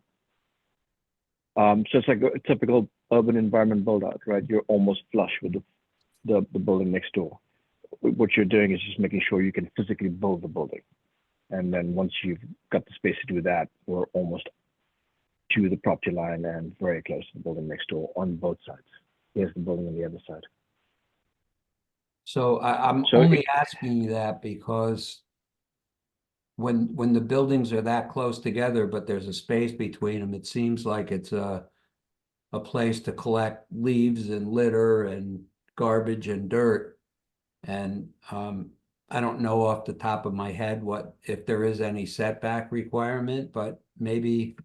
Q: So it's like a typical urban environment build out, right? You're almost flush with the building next door. What you're doing is just making sure you can physically build the building. And then once you've got the space to do that, we're almost to the property line and very close to the building next door on both sides. Here's the building on the other side.
K: So I'm
Q: So
K: only asking you that because when the buildings are that close together, but there's a space between them, it seems like it's a place to collect leaves and litter and garbage and dirt. And I don't know off the top of my head what, if there is any setback requirement, but maybe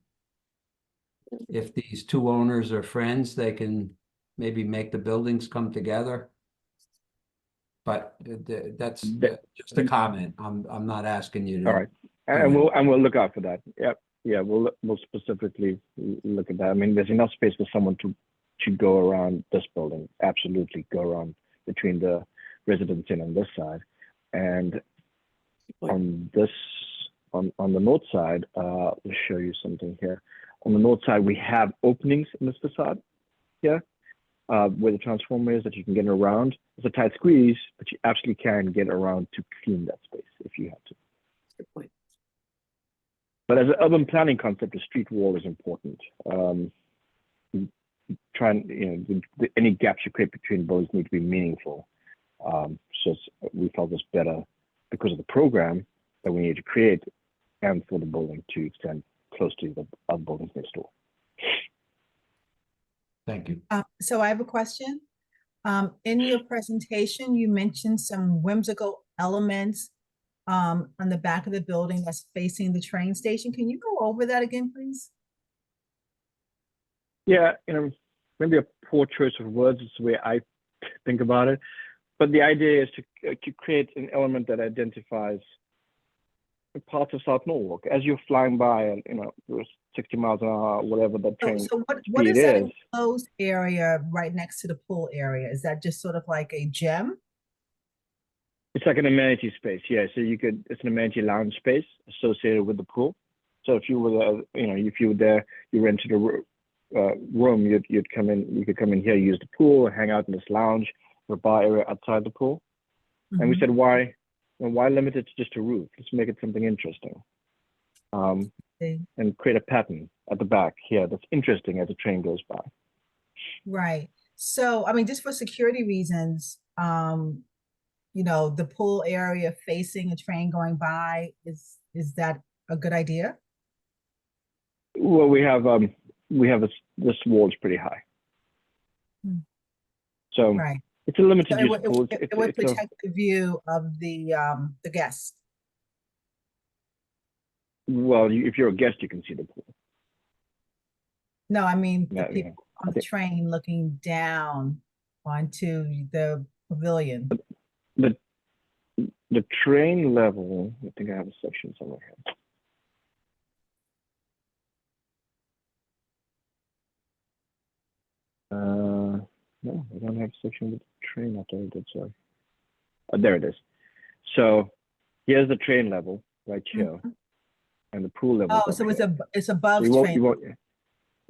K: if these two owners are friends, they can maybe make the buildings come together. But that's just a comment. I'm not asking you to.
Q: all right, and we'll look out for that. Yep, yeah, we'll specifically look at that. I mean, there's enough space for someone to go around this building. Absolutely, go around between the residence in on this side, and on this on the north side. I'll show you something here. On the north side, we have openings in this facade here. Where the transformer is that you can get around. It's a tight squeeze, but you absolutely can get around to clean that space if you have to.
H: Good point.
Q: But as an urban planning concept, the street wall is important. Try and, you know, any gaps you create between buildings need to be meaningful. So we felt this better because of the program that we need to create and for the building to extend close to the other buildings next door.
K: Thank you.
O: So I have a question. In your presentation, you mentioned some whimsical elements on the back of the building that's facing the train station. Can you go over that again, please?
Q: Yeah, you know, maybe a poor choice of words is the way I think about it. But the idea is to create an element that identifies parts of South Norwalk as you're flying by, and you know, 60 miles an hour, whatever the train
O: So what
Q: speed
O: is that
Q: is.
O: enclosed area right next to the pool area? Is that just sort of like a gym?
Q: It's like an amenity space, yeah. So it's an amenity lounge space associated with the pool. So if you were, if you were there, you rented a room, you'd come in, you could come in here, use the pool, hang out in this lounge or bar area outside the pool. Mm-hmm. And we said, why limit it to just a roof? Let's make it something interesting. And create a pattern at the back here that's interesting as the train goes by.
O: Right. So, I mean, just for security reasons, the pool area facing a train going by, is that a good idea?
Q: Well, this wall is pretty high. So
O: right.
Q: It's a limited
O: so
Q: use pool.
O: It would protect the view of the guests.
Q: Well, if you're a guest, you can see the pool.
O: No, I mean, the people on the train looking down onto the pavilion.
Q: The train level, I think I have a section somewhere here. No, I don't have a section with the train. I thought I did, sorry. Oh, there it is. So here's the train level right here. And the pool level.
O: Oh, so it's above train.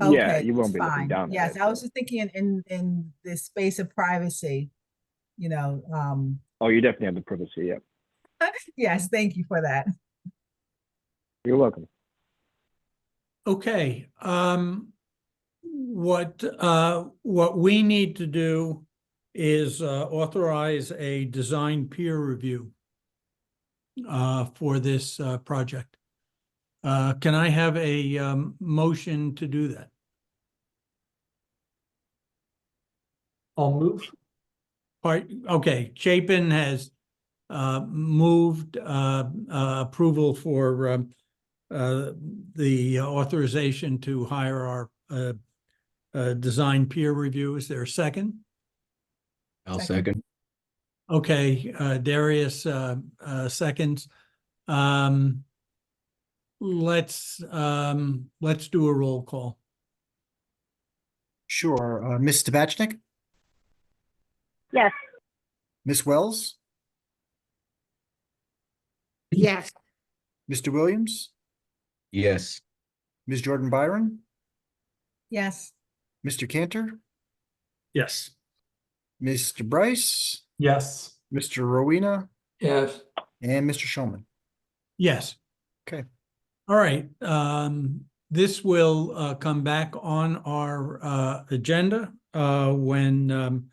Q: Yeah, you won't be looking down.
O: Yes, I was just thinking in the space of privacy,
Q: Oh, you definitely have the privacy, yeah.
O: Yes, thank you for that.
Q: You're welcome.
A: Okay. What we need to do is authorize a design peer review for this project. Can I have a motion to do that?
M: I'll move.
A: Okay, Chapin has moved approval for the authorization to hire our design peer review. Is there a second?
L: I'll second.
A: Okay, Darius seconds. Let's do a roll call.
B: Sure. Ms. Tabachnik?
C: Yes.
B: Ms. Wells?
C: Yes.
B: Mr. Williams,
L: Yes.
B: Ms. Jordan Byron,
O: Yes.
B: Mr. Cantor,
E: Yes.
B: Mr. Bryce,
M: Yes.
B: Mr. Rowena,
K: Yes.
B: and Mr. Schulman.
A: Yes.
B: Okay.
A: All right, this will come back on our agenda when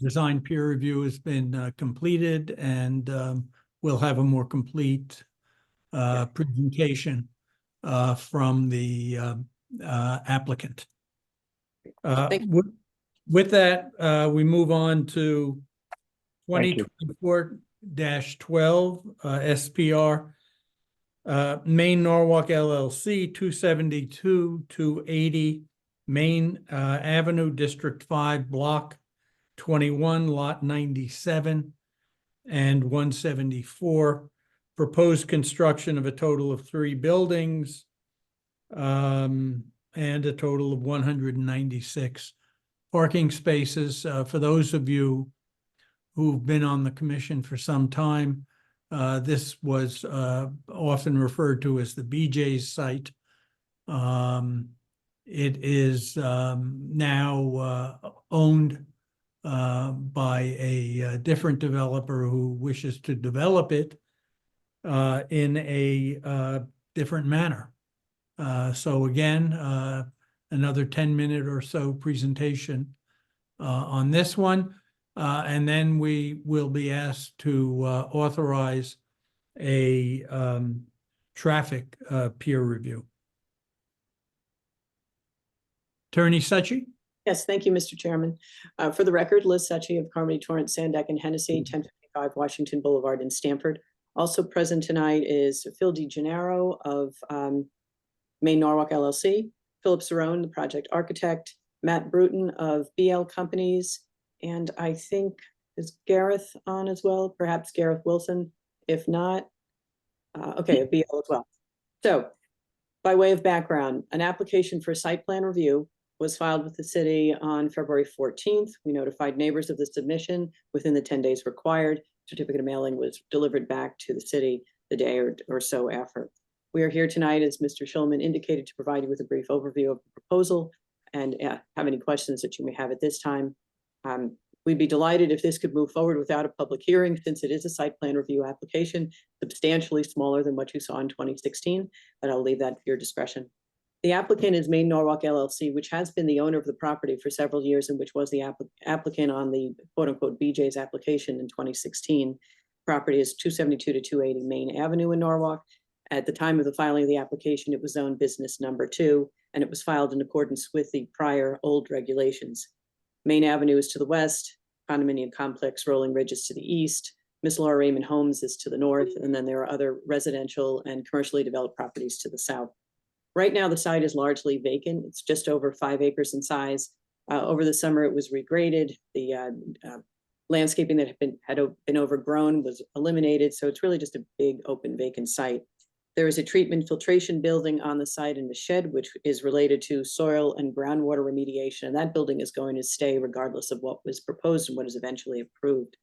A: design peer review has been completed, and we'll have a more complete presentation from the applicant.
H: Thank you.
A: With that, we move on to
Q: Thank you.
A: 2024-12 SPR. Maine Norwalk LLC, 272-280 Main Avenue, District 5, Block 21, Lot 97 and 174. Proposed construction of a total of 3 buildings and a total of 196 parking spaces. For those of you who've been on the commission for some time, this was often referred to as the BJ's site. It is now owned by a different developer who wishes to develop it in a different manner. So again, another 10-minute or so presentation on this one. And then we will be asked to authorize a traffic peer review. Attorney Suchi?
H: Yes, thank you, Mr. Chairman. For the record, Liz Suchi of Carmody, Torrance, Sandeck, and Hennessy, 1055 Washington Boulevard in Stamford. Also present tonight is Phil DeGennaro of Maine Norwalk LLC, Philip Cerrone, the project architect, Matt Bruton of BL Companies, and I think is Gareth on as well, perhaps Gareth Wilson. If not, okay, BL as well. So by way of background, an application for site plan review was filed with the city on February 14th. We notified neighbors of the submission within the 10 days required. Certificate of mailing was delivered back to the city the day or so after. We are here tonight, as Mr. Schulman indicated, to provide you with a brief overview of the proposal and have any questions that you may have at this time. We'd be delighted if this could move forward without a public hearing, since it is a site plan review application, substantially smaller than what you saw in 2016, but I'll leave that to your discretion. The applicant is Maine Norwalk LLC, which has been the owner of the property for several years and which was the applicant on the quote-unquote BJ's application in 2016. Property is 272-280 Main Avenue in Norwalk. At the time of the filing of the application, it was zoned business number 2, and it was filed in accordance with the prior old regulations. Main Avenue is to the west, condominium complex Rolling Ridge is to the east, Miss Laura Raymond Homes is to the north, and then there are other residential and commercially developed properties to the south. Right now, the site is largely vacant. It's just over 5 acres in size. Over the summer, it was regraded. The landscaping that had been overgrown was eliminated, so it's really just a big open vacant site. There is a treatment filtration building on the site in the shed, which is related to soil and groundwater remediation, and that building is going to stay regardless of what was proposed and what is eventually approved.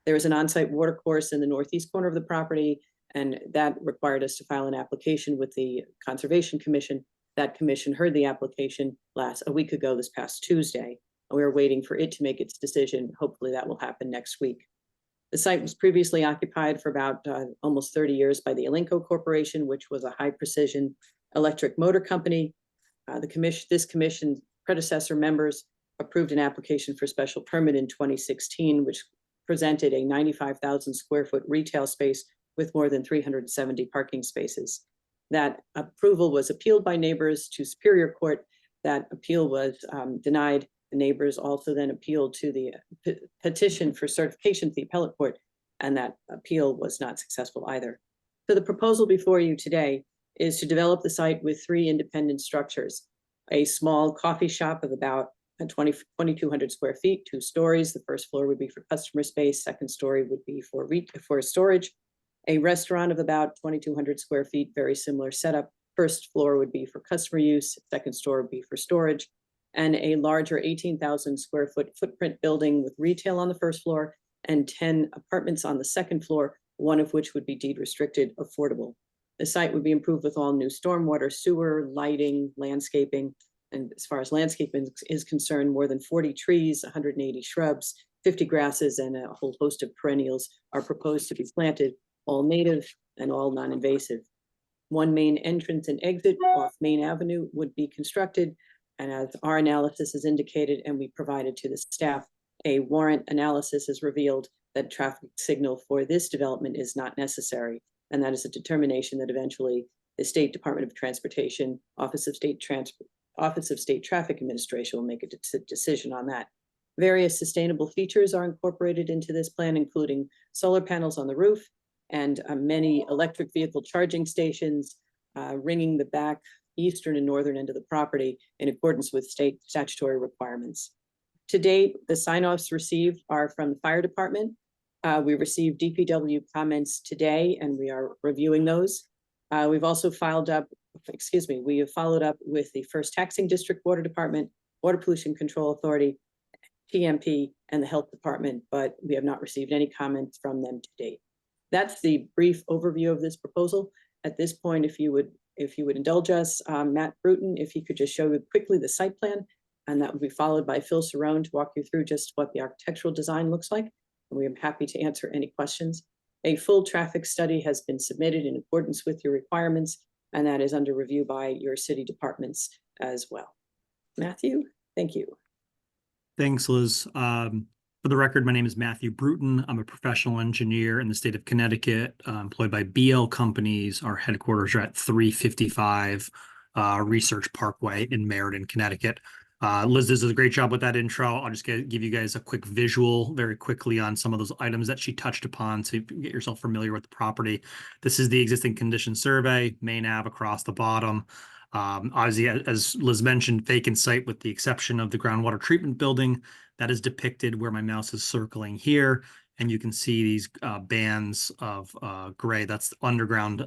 H: There is an on-site water course in the northeast corner of the property, and that required us to file an application with the Conservation Commission. That commission heard the application a week ago, this past Tuesday, and we are waiting for it to make its decision. Hopefully that will happen next week. The site was previously occupied for about almost 30 years by the Elenco Corporation, which was a high precision electric motor company. This commission predecessor members approved an application for special permit in 2016, which presented a 95,000 square foot retail space with more than 370 parking spaces. That approval was appealed by neighbors to Superior Court. That appeal was denied. The neighbors also then appealed to the petition for certification to the appellate court, and that appeal was not successful either. So the proposal before you today is to develop the site with 3 independent structures. A small coffee shop of about 2,200 square feet, 2 stories. The first floor would be for customer space. Second story would be for storage. A restaurant of about 2,200 square feet, very similar setup. First floor would be for customer use. Second story would be for storage. And a larger 18,000 square foot footprint building with retail on the first floor and 10 apartments on the second floor, one of which would be deed restricted affordable. The site would be improved with all new stormwater, sewer, lighting, landscaping. And as far as landscaping is concerned, more than 40 trees, 180 shrubs, 50 grasses, and a whole host of perennials are proposed to be planted, all native and all non-invasive. One main entrance and exit off Main Avenue would be constructed. And as our analysis has indicated, and we provided to the staff, a warrant analysis has revealed that traffic signal for this development is not necessary. And that is a determination that eventually the State Department of Transportation, Office of State Traffic Administration will make a decision on that. Various sustainable features are incorporated into this plan, including solar panels on the roof and many electric vehicle charging stations, ringing the back, eastern and northern end of the property in accordance with state statutory requirements. To date, the sign-offs received are from the fire department. We received DPW comments today and we are reviewing those. We've also followed up with the First Taxing District Water Department, Water Pollution Control Authority, TMP, and the Health Department, but we have not received any comments from them to date. That's the brief overview of this proposal. At this point, if you would indulge us, Matt Bruton, if he could just show you quickly the site plan, and that would be followed by Phil Cerrone to walk you through just what the architectural design looks like. And we are happy to answer any questions. A full traffic study has been submitted in accordance with your requirements, and that is under review by your city departments as well. Matthew, thank you.
R: Thanks, Liz. For the record, my name is Matthew Bruton. I'm a professional engineer in the state of Connecticut, employed by BL Companies. Our headquarters are at 355 Research Parkway in Meriden, Connecticut. Liz does a great job with that intro. I'll just give you guys a quick visual very quickly on some of those items that she touched upon so you can get yourself familiar with the property. This is the existing condition survey, Main Ave across the bottom. Obviously, as Liz mentioned, vacant site with the exception of the groundwater treatment building. That is depicted where my mouse is circling here. And you can see these bands of gray. That's underground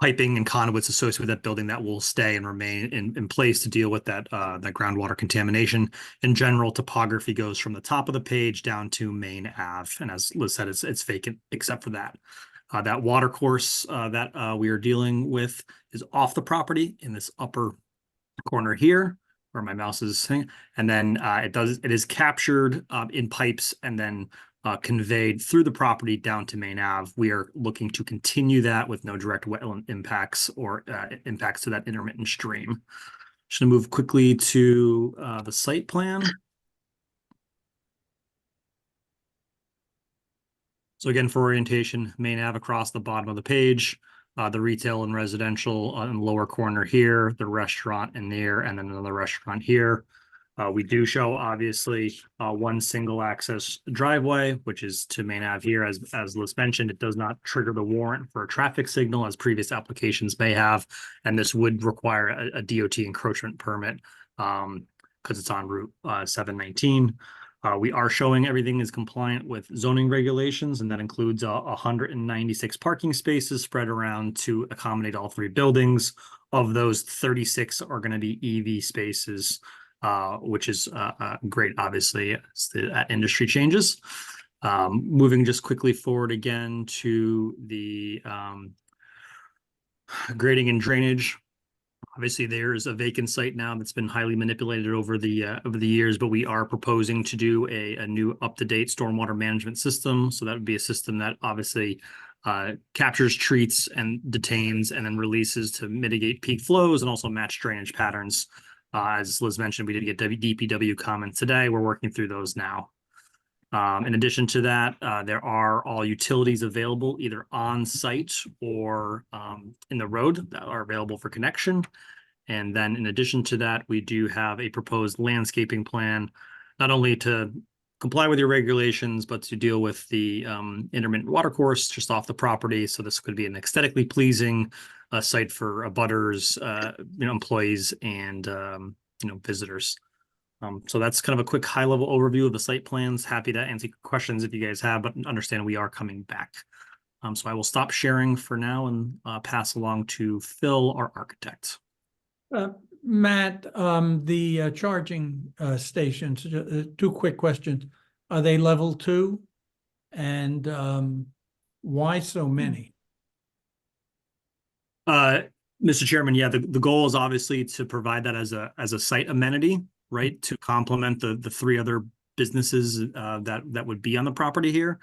R: piping and conduits associated with that building that will stay and remain in place to deal with that groundwater contamination. In general, topography goes from the top of the page down to Main Ave. And as Liz said, it's vacant except for that. That water course that we are dealing with is off the property in this upper corner here where my mouse is saying, and then it is captured in pipes and then conveyed through the property down to Main Ave. We are looking to continue that with no direct wetland impacts or impacts to that intermittent stream. Just gonna move quickly to the site plan. So again, for orientation, Main Ave across the bottom of the page, the retail and residential in the lower corner here, the restaurant in there, and then another restaurant here. We do show obviously one single access driveway, which is to Main Ave here. As Liz mentioned, it does not trigger the warrant for a traffic signal as previous applications may have. And this would require a DOT encroachment permit because it's on Route 719. We are showing everything is compliant with zoning regulations, and that includes 196 parking spaces spread around to accommodate all three buildings. Of those, 36 are going to be EV spaces, which is great, obviously, as the industry changes. Moving just quickly forward again to the grading and drainage. Obviously, there's a vacant site now that's been highly manipulated over the years, but we are proposing to do a new up-to-date stormwater management system. So that would be a system that obviously captures, treats, and detains, and then releases to mitigate peak flows and also match drainage patterns. As Liz mentioned, we did get DPW comments today. We're working through those now. In addition to that, there are all utilities available either on site or in the road that are available for connection. And then in addition to that, we do have a proposed landscaping plan, not only to comply with your regulations, but to deal with the intermittent water course just off the property. So this could be an aesthetically pleasing site for abutters, employees, and visitors. So that's kind of a quick high-level overview of the site plans. Happy to answer questions if you guys have, but understand we are coming back. So I will stop sharing for now and pass along to Phil, our architect.
A: Matt, the charging stations, two quick questions. Are they level 2? And Why so many?
R: Mr. Chairman, yeah, the goal is obviously to provide that as a site amenity, right? To complement the three other businesses that would be on the property here.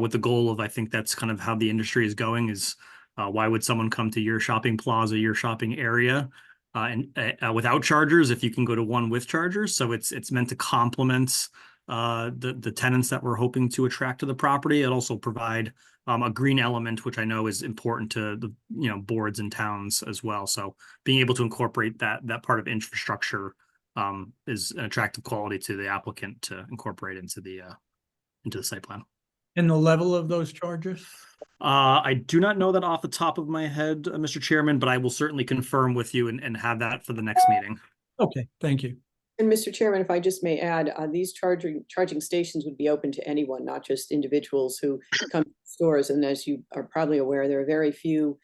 R: With the goal of, I think that's kind of how the industry is going, is why would someone come to your shopping plaza, your shopping area, and without chargers if you can go to one with chargers? So it's meant to complement the tenants that we're hoping to attract to the property. It also provide a green element, which I know is important to the boards and towns as well. So being able to incorporate that part of infrastructure is an attractive quality to the applicant to incorporate into the site plan.
A: And the level of those charges?
R: I do not know that off the top of my head, Mr. Chairman, but I will certainly confirm with you and have that for the next meeting.
A: Okay, thank you.
H: And Mr. Chairman, if I just may add, these charging stations would be open to anyone, not just individuals who come to stores. And as you are probably aware, there are very few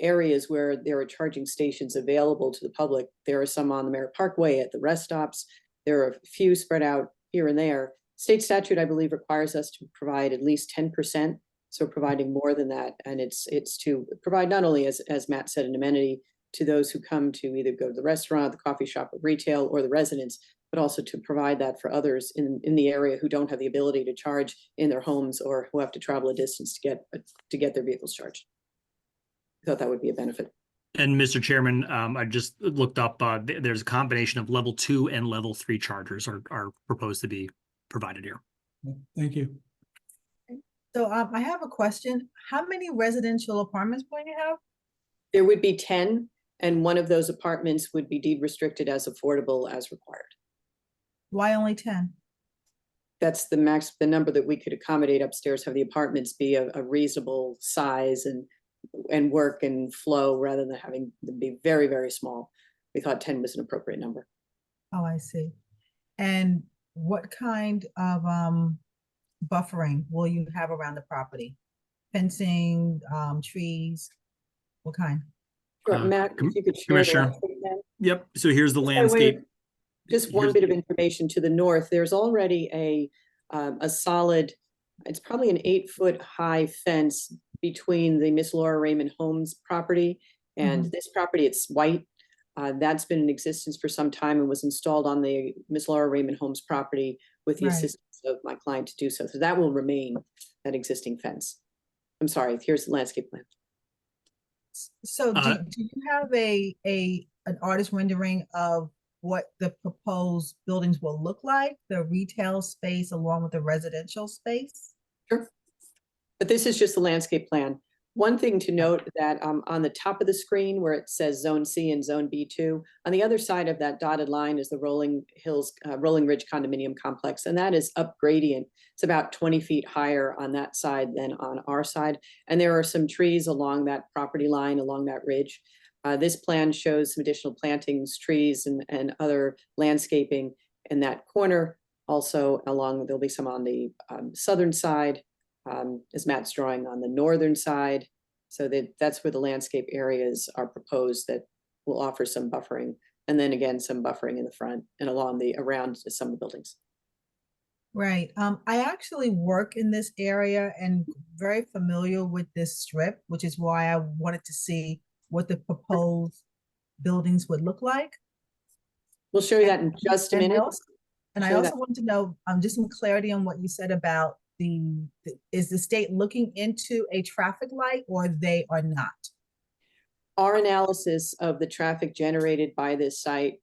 H: areas where there are charging stations available to the public. There are some on the Merritt Parkway at the rest stops. There are a few spread out here and there. State statute, I believe, requires us to provide at least 10%. So providing more than that. And it's to provide not only, as Matt said, an amenity to those who come to either go to the restaurant, the coffee shop, or retail, or the residents, but also to provide that for others in the area who don't have the ability to charge in their homes or who have to travel a distance to get their vehicles charged. I thought that would be a benefit.
R: And Mr. Chairman, I just looked up, there's a combination of level 2 and level 3 chargers are proposed to be provided here.
A: Thank you.
O: So I have a question. How many residential apartments will you have?
H: There would be 10, and one of those apartments would be deed restricted as affordable as required.
O: Why only 10?
H: That's the max, the number that we could accommodate upstairs, have the apartments be a reasonable size and work and flow rather than having them be very, very small. We thought 10 was an appropriate number.
O: Oh, I see. And what kind of buffering will you have around the property? Fencing, trees, what kind?
H: Sure, Matt, if you could share
R: Commissioner.
H: that again.
R: Yep. So here's the
H: By way of-
R: landscape.
H: Just one
R: Here's-
H: bit of information to the north, there's already a solid, it's probably an 8-foot high fence between the Miss Laura Raymond Homes property and this property. It's white. That's been in existence for some time and was installed on the Miss Laura Raymond Homes property with the
O: Right.
H: assistance of my client to do so. So that will remain that existing fence. I'm sorry, here's the landscape plan.
O: So do you have an artist rendering of what the proposed buildings will look like, the retail space along with the residential space?
H: Sure. But this is just the landscape plan. One thing to note that on the top of the screen where it says Zone C and Zone B2, on the other side of that dotted line is the Rolling Ridge condominium complex, and that is up gradient. It's about 20 feet higher on that side than on our side. And there are some trees along that property line, along that ridge. This plan shows some additional plantings, trees, and other landscaping in that corner. Also there'll be some on the southern side, as Matt's drawing on the northern side. So that's where the landscape areas are proposed that will offer some buffering. And then again, some buffering in the front and around some of the buildings.
O: Right. I actually work in this area and very familiar with this strip, which is why I wanted to see what the proposed buildings would look like.
H: We'll show you that in just a minute.
O: And I
H: Show
O: also
H: that.
O: want to know, just some clarity on what you said about is the state looking into a traffic light or they are not?
H: Our analysis of the traffic generated by this site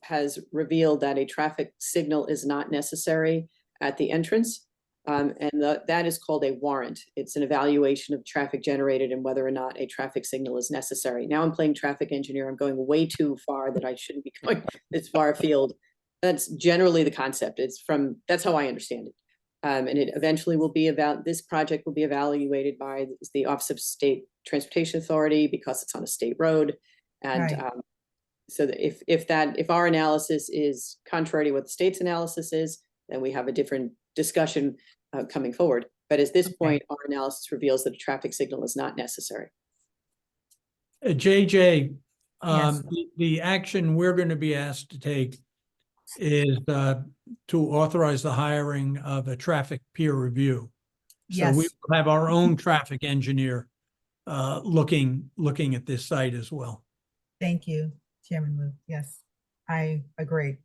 H: has revealed that a traffic signal is not necessary at the entrance. That is called a warrant. It's an evaluation of traffic generated and whether or not a traffic signal is necessary. Now I'm playing traffic engineer. I'm going way too far that I shouldn't be going this far afield. That's generally the concept. That's how I understand it. And it eventually will be this project will be evaluated by the Office of State Transportation Authority because it's on a state road. And
O: Right.
H: so that if our analysis is contrary to what the state's analysis is, then we have a different discussion coming forward. But at this point, our analysis reveals that a traffic signal is not necessary.
A: JJ,
O: Yes.
A: the action we're going to be asked to take is to authorize the hiring of a traffic peer review. So we
O: Yes.
A: will have our own traffic engineer looking at this site as well.
O: Thank you, Chairman Wu. Yes, I agree.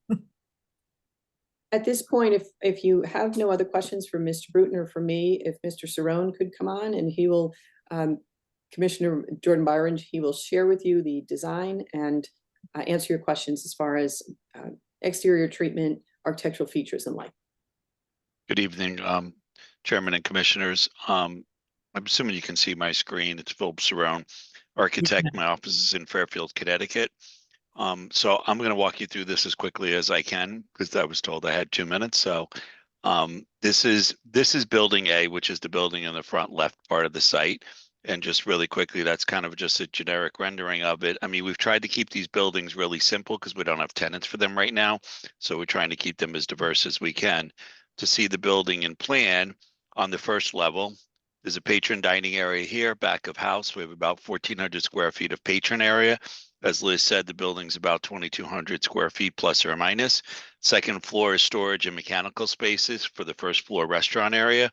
H: At this point, if you have no other questions for Mr. Bruton or for me, if Mr. Cerrone could come on and he will, Commissioner Jordan Byron, he will share with you the design and answer your questions as far as exterior treatment, architectural features and light.
S: Good evening, Chairman and Commissioners. I'm assuming you can see my screen. It's Philip Cerrone, architect. My office is in Fairfield, Connecticut. So I'm going to walk you through this as quickly as I can because I was told I had 2 minutes. So this is building A, which is the building in the front left part of the site. And just really quickly, that's kind of just a generic rendering of it. I mean, we've tried to keep these buildings really simple because we don't have tenants for them right now. So we're trying to keep them as diverse as we can. To see the building in plan, on the first level, there's a patron dining area here, back of house. We have about 1,400 square feet of patron area. As Liz said, the building's about 2,200 square feet plus or minus. Second floor is storage and mechanical spaces for the first floor restaurant area.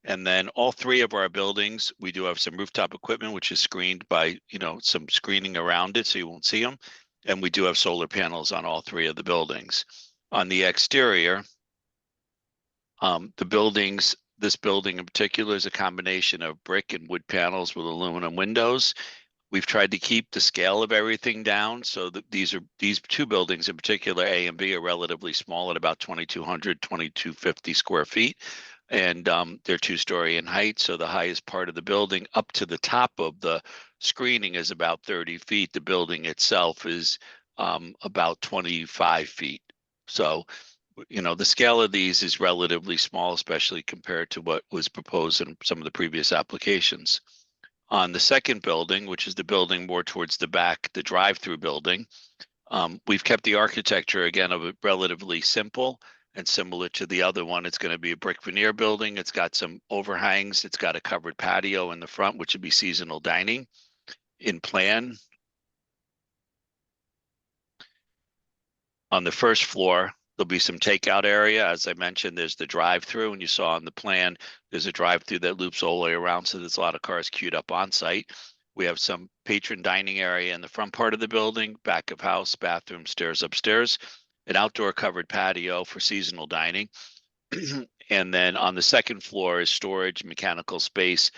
S: And then all 3 of our buildings, we do have some rooftop equipment, which is screened by, some screening around it so you won't see them. And we do have solar panels on all 3 of the buildings. On the exterior, this building in particular is a combination of brick and wood panels with aluminum windows. We've tried to keep the scale of everything down so that these 2 buildings in particular, A and B, are relatively small at about 2,200, 2,250 square feet. And they're 2-story in height. So the highest part of the building up to the top of the screening is about 30 feet. The building itself is about 25 feet. So the scale of these is relatively small, especially compared to what was proposed in some of the previous applications. On the second building, which is the building more towards the back, the drive-through building, we've kept the architecture, again, of it relatively simple and similar to the other one. It's going to be a brick veneer building. It's got some overhangs. It's got a covered patio in the front, which would be seasonal dining. In plan, on the first floor, there'll be some takeout area. As I mentioned, there's the drive-through, and you saw on the plan, there's a drive-through that loops all the way around, so there's a lot of cars queued up on site. We have some patron dining area in the front part of the building, back of house, bathroom, stairs upstairs, an outdoor covered patio for seasonal dining. And then on the second floor is storage, mechanical space,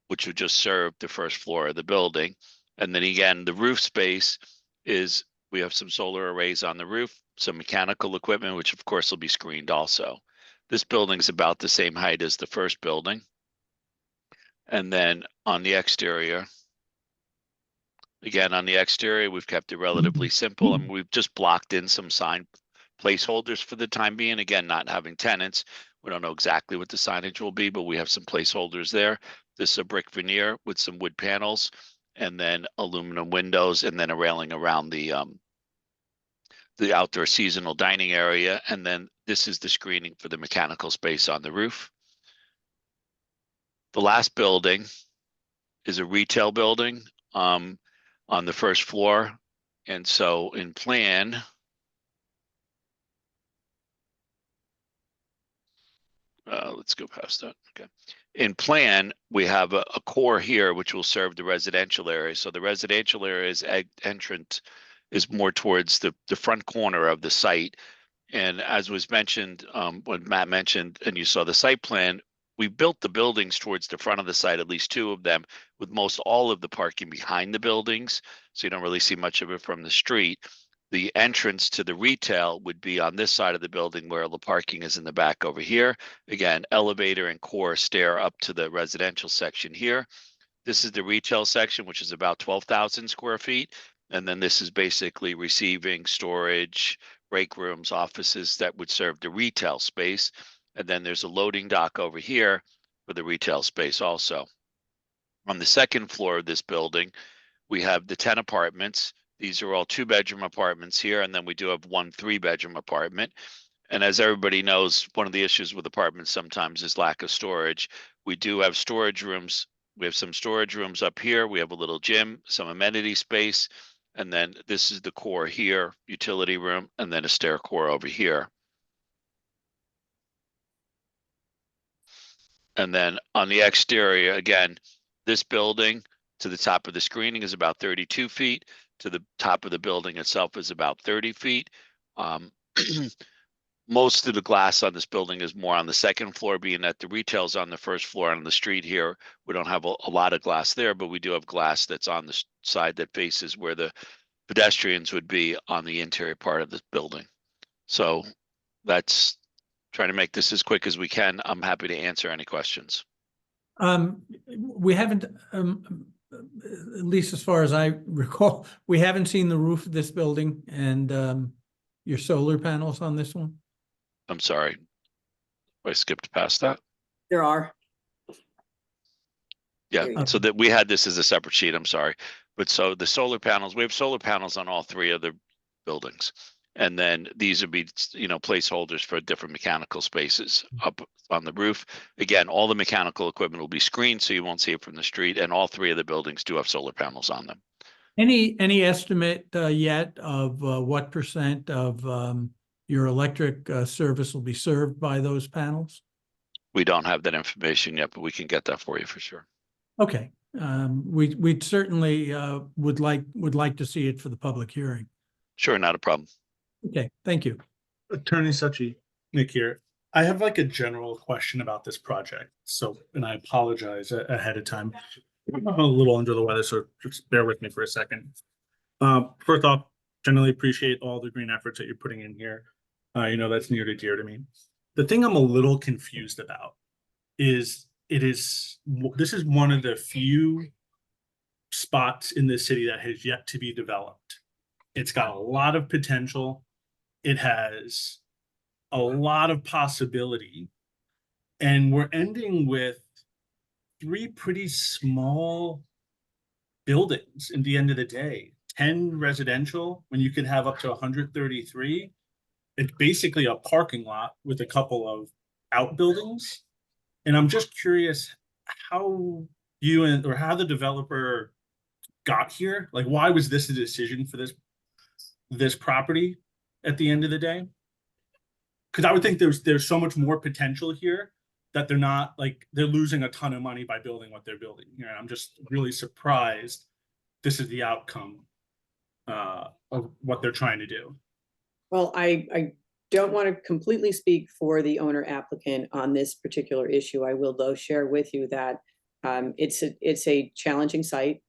S: which would just serve the first floor of the building. And then again, the roof space is, we have some solar arrays on the roof, some mechanical equipment, which of course will be screened also. This building's about the same height as the first building. And then on the exterior, again, on the exterior, we've kept it relatively simple, and we've just blocked in some sign placeholders for the time being. Again, not having tenants, we don't know exactly what the signage will be, but we have some placeholders there. This is a brick veneer with some wood panels, and then aluminum windows, and then a railing around the outdoor seasonal dining area. And then this is the screening for the mechanical space on the roof. The last building is a retail building on the first floor. And so in plan, let's go past that. Okay. In plan, we have a core here, which will serve the residential area. So the residential area's entrance is more towards the front corner of the site. And as was mentioned, when Matt mentioned, and you saw the site plan, we built the buildings towards the front of the site, at least 2 of them, with most all of the parking behind the buildings. So you don't really see much of it from the street. The entrance to the retail would be on this side of the building where the parking is in the back over here. Again, elevator and core stair up to the residential section here. This is the retail section, which is about 12,000 square feet. And then this is basically receiving, storage, break rooms, offices that would serve the retail space. And then there's a loading dock over here for the retail space also. On the second floor of this building, we have the 10 apartments. These are all 2-bedroom apartments here. And then we do have 1 3-bedroom apartment. And as everybody knows, one of the issues with apartments sometimes is lack of storage. We do have storage rooms. We have some storage rooms up here. We have a little gym, some amenity space. And then this is the core here, utility room, and then a stair core over here. And then on the exterior, again, this building to the top of the screening is about 32 feet. To the top of the building itself is about 30 feet. Most of the glass on this building is more on the second floor, being that the retail's on the first floor. On the street here, we don't have a lot of glass there, but we do have glass that's on the side that faces where the pedestrians would be on the interior part of the building. So that's trying to make this as quick as we can. I'm happy to answer any questions.
A: We haven't, at least as far as I recall, we haven't seen the roof of this building and your solar panels on this one.
S: I'm sorry. I skipped past that.
H: There are.
S: Yeah, so that we had this as a separate sheet, I'm sorry. But so the solar panels, we have solar panels on all three of the buildings. And then these would be, you know, placeholders for different mechanical spaces up on the roof. Again, all the mechanical equipment will be screened so you won't see it from the street. And all three of the buildings do have solar panels on them.
A: Any estimate yet of what percent of your electric service will be served by those panels?
S: We don't have that information yet, but we can get that for you for sure.
A: Okay, we'd certainly would like to see it for the public hearing.
S: Sure, not a problem.
A: Okay, thank you.
E: Attorney Suchi, Nick here. I have like a general question about this project. So, and I apologize ahead of time. I'm a little under the weather, so just bear with me for a second. First off, generally appreciate all the green efforts that you're putting in here. You know, that's near and dear to me. The thing I'm a little confused about is this is one of the few spots in the city that has yet to be developed. It's got a lot of potential. It has a lot of possibility. And we're ending with 3 pretty small buildings at the end of the day. 10 residential, when you could have up to 133. It's basically a parking lot with a couple of outbuildings. And I'm just curious how you or how the developer got here. Like, why was this a decision for this property at the end of the day? Because I would think there's so much more potential here that they're not like they're losing a ton of money by building what they're building. You know, I'm just really surprised this is the outcome of what they're trying to do.
H: Well, I don't want to completely speak for the owner applicant on this particular issue. I will though share with you that it's a challenging site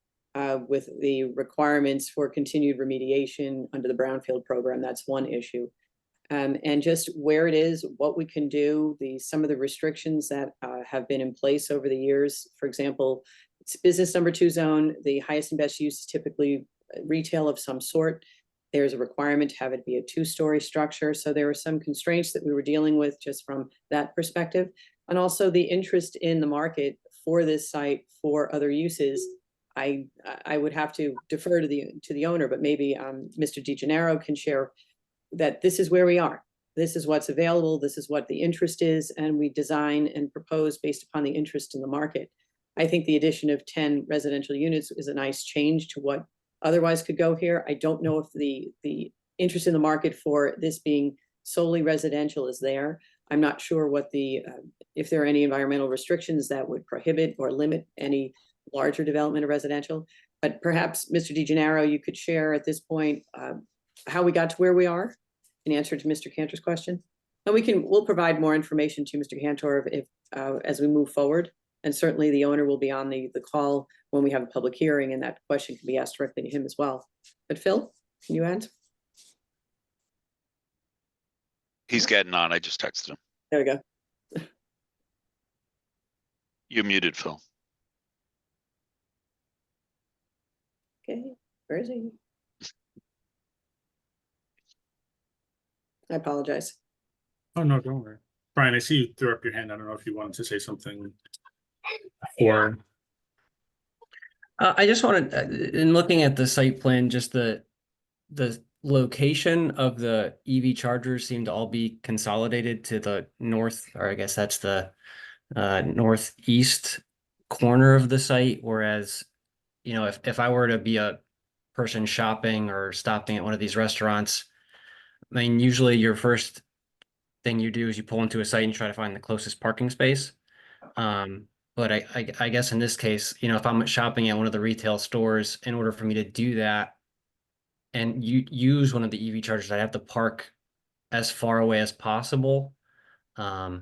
H: with the requirements for continued remediation under the Brownfield program. That's one issue. And just where it is, what we can do, some of the restrictions that have been in place over the years. For example, it's business number 2 zone. The highest and best use is typically retail of some sort. There's a requirement to have it be a 2-story structure. So there were some constraints that we were dealing with just from that perspective. And also the interest in the market for this site for other uses. I would have to defer to the owner, but maybe Mr. DeGennaro can share that this is where we are. This is what's available. This is what the interest is. And we design and propose based upon the interest in the market. I think the addition of 10 residential units is a nice change to what otherwise could go here. I don't know if the interest in the market for this being solely residential is there. I'm not sure what if there are any environmental restrictions that would prohibit or limit any larger development of residential. But perhaps Mr. DeGennaro, you could share at this point how we got to where we are in answer to Mr. Cantor's question. And we'll provide more information to Mr. Cantor if as we move forward. And certainly the owner will be on the call when we have a public hearing, and that question can be asked directly to him as well. But Phil, can you add?
S: He's getting on. I just texted him.
H: There we go.
S: You're muted, Phil.
H: Okay, where is he? I apologize.
E: Oh, no, don't worry. Brian, I see you threw up your hand. I don't know if you wanted to say something or.
G: I just wanted, in looking at the site plan, just the location of the EV chargers seem to all be consolidated to the north, or I guess that's the northeast corner of the site. Whereas, you know, if I were to be a person shopping or stopping at one of these restaurants, I mean, usually your first thing you do is you pull into a site and try to find the closest parking space. But I guess in this case, you know, if I'm shopping at one of the retail stores, in order for me to do that and use one of the EV chargers, I have to park as far away as possible. I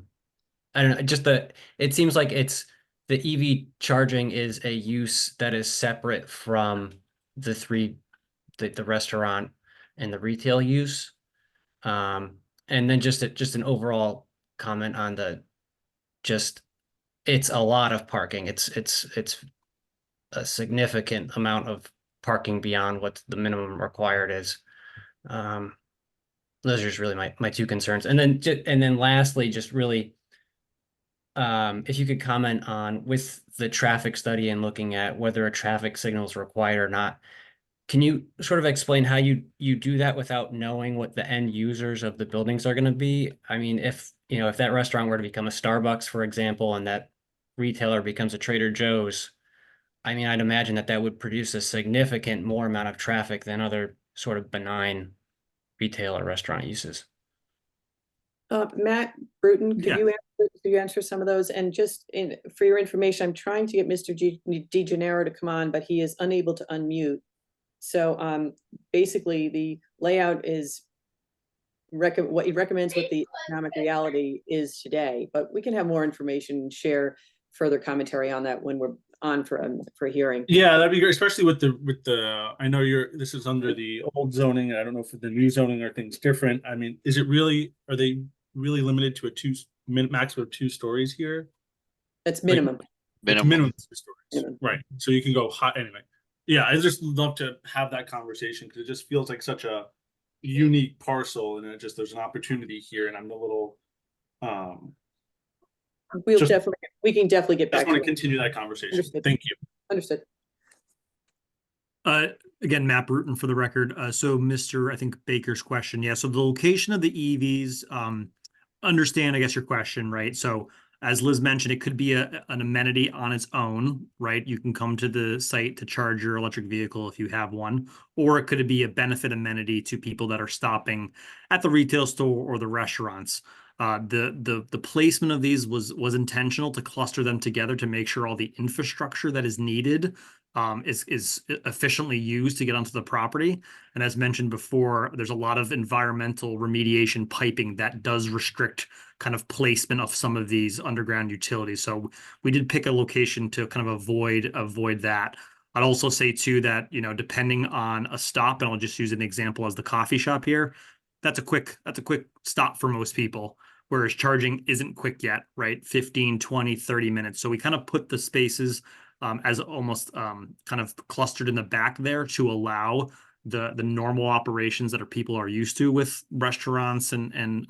G: don't know, just it seems like the EV charging is a use that is separate from the restaurant and the retail use. And then just an overall comment on it's a lot of parking. It's a significant amount of parking beyond what the minimum required is. Those are just really my two concerns. And then lastly, just really, if you could comment on with the traffic study and looking at whether a traffic signal is required or not, can you sort of explain how you do that without knowing what the end users of the buildings are going to be? I mean, if that restaurant were to become a Starbucks, for example, and that retailer becomes a Trader Joe's, I mean, I'd imagine that would produce a significant more amount of traffic than other sort of benign retail or restaurant uses.
H: Matt Bruton,
A: Yeah.
H: could you answer some of those? And just for your information, I'm trying to get Mr. DeGennaro to come on, but he is unable to unmute. So basically the layout is what he recommends what the economic reality is today, but we can have more information and share further commentary on that when we're on for a hearing.
T: Yeah, that'd be great, especially with the I know this is under the old zoning. I don't know if the new zoning are things different. I mean, are they really limited to a maximum of 2 stories here?
H: That's minimum.
T: Minimum 2 stories.
H: Minimum.
T: Right. So you can go high anyway. Yeah, I just love to have that conversation because it just feels like such a unique parcel, and there's an opportunity here, and I'm a little
H: we can definitely get back.
T: Just want to continue that conversation.
H: Understood.
T: Thank you.
H: Understood.
R: Again, Matt Bruton for the record. So Mr. I think Baker's question. Yeah. So the location of the EVs, understand, I guess, your question, right? So as Liz mentioned, it could be an amenity on its own, right? You can come to the site to charge your electric vehicle if you have one, or it could be a benefit amenity to people that are stopping at the retail store or the restaurants. The placement of these was intentional to cluster them together to make sure all the infrastructure that is needed is efficiently used to get onto the property. And as mentioned before, there's a lot of environmental remediation piping that does restrict kind of placement of some of these underground utilities. So we did pick a location to kind of avoid that. I'd also say too that, depending on a stop, and I'll just use an example as the coffee shop here, that's a quick stop for most people, whereas charging isn't quick yet, right? 15, 20, 30 minutes. So we kind of put the spaces as almost kind of clustered in the back there to allow the normal operations that people are used to with restaurants and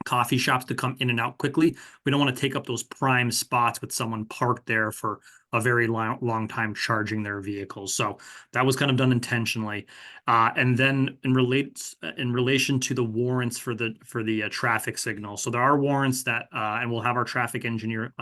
R: coffee shops to come in and out quickly. We don't want to take up those prime spots with someone parked there for a very long time charging their vehicles. So that was kind of done intentionally. And then in relation to the warrants for the traffic signal. So there are warrants that, and we'll have our traffic engineer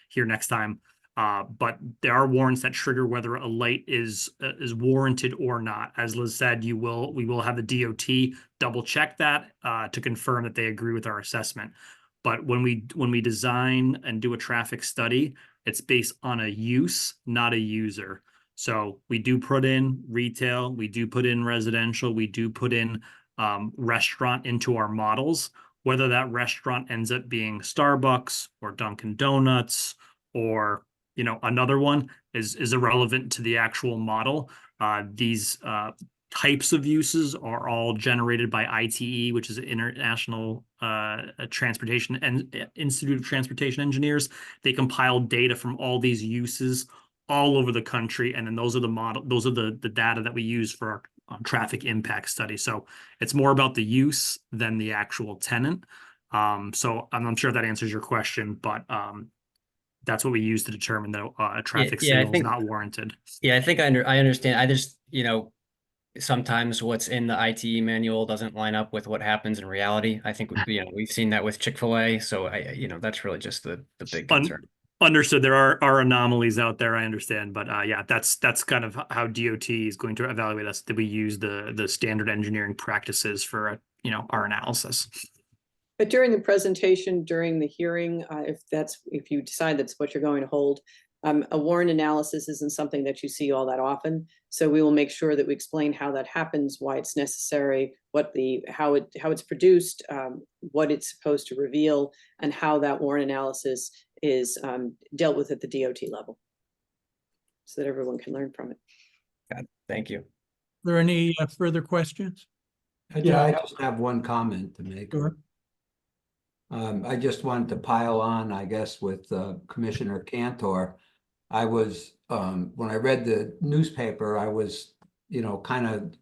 R: here next time. But there are warrants that trigger whether a light is warranted or not. As Liz said, we will have the DOT double check that to confirm that they agree with our assessment. But when we design and do a traffic study, it's based on a use, not a user. So we do put in retail, we do put in residential, we do put in restaurant into our models. Whether that restaurant ends up being Starbucks or Dunkin' Donuts or another one is irrelevant to the actual model. These types of uses are all generated by ITE, which is International Transportation and Institute of Transportation Engineers. They compile data from all these uses all over the country, and then those are the data that we use for our traffic impact study. So it's more about the use than the actual tenant. So I'm sure that answers your question, but that's what we use to determine that a traffic signal is not warranted.
G: Yeah, I think I understand. I just, sometimes what's in the ITE manual doesn't line up with what happens in reality. I think, we've seen that with Chick-fil-A. So that's really just the big concern.
R: Understood. There are anomalies out there. I understand, but yeah, that's kind of how DOT is going to evaluate us. Did we use the standard engineering practices for our analysis?
H: During the presentation, during the hearing, if you decide that's what you're going to hold, a warrant analysis isn't something that you see all that often. So we will make sure that we explain how that happens, why it's necessary, how it's produced, what it's supposed to reveal, and how that warrant analysis is dealt with at the DOT level, so that everyone can learn from it.
G: Got it. Thank you.
A: Are there any further questions?
K: I just have one comment to make.
A: Sure.
K: I just wanted to pile on, I guess, with Commissioner Cantor. I was, when I read the newspaper, I was, kind of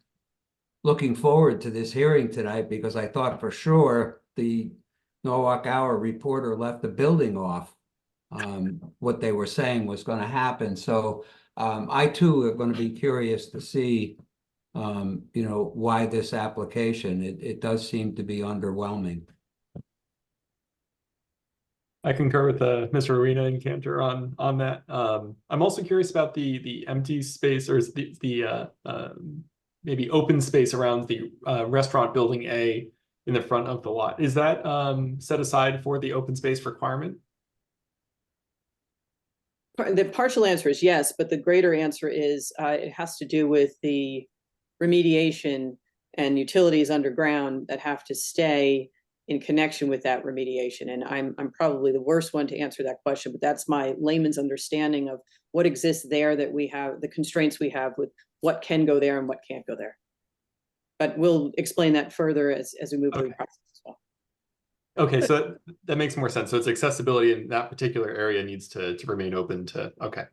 K: looking forward to this hearing tonight because I thought for sure the Norwalk Hour reporter left the building off. What they were saying was going to happen. So I too are going to be curious to see, why this application. It does seem to be underwhelming.
M: I concur with Mr. Arena and Cantor on that. I'm also curious about the empty space, or the maybe open space around the restaurant building A in the front of the lot. Is that set aside for the open space requirement?
H: The partial answer is yes, but the greater answer is it has to do with the remediation and utilities underground that have to stay in connection with that remediation. And I'm probably the worst one to answer that question, but that's my layman's understanding of what exists there, that we have, the constraints we have with what can go there and what can't go there. But we'll explain that further as we move through the process as well.
M: Okay, so that makes more sense. So it's accessibility in that particular area needs to remain open to, okay.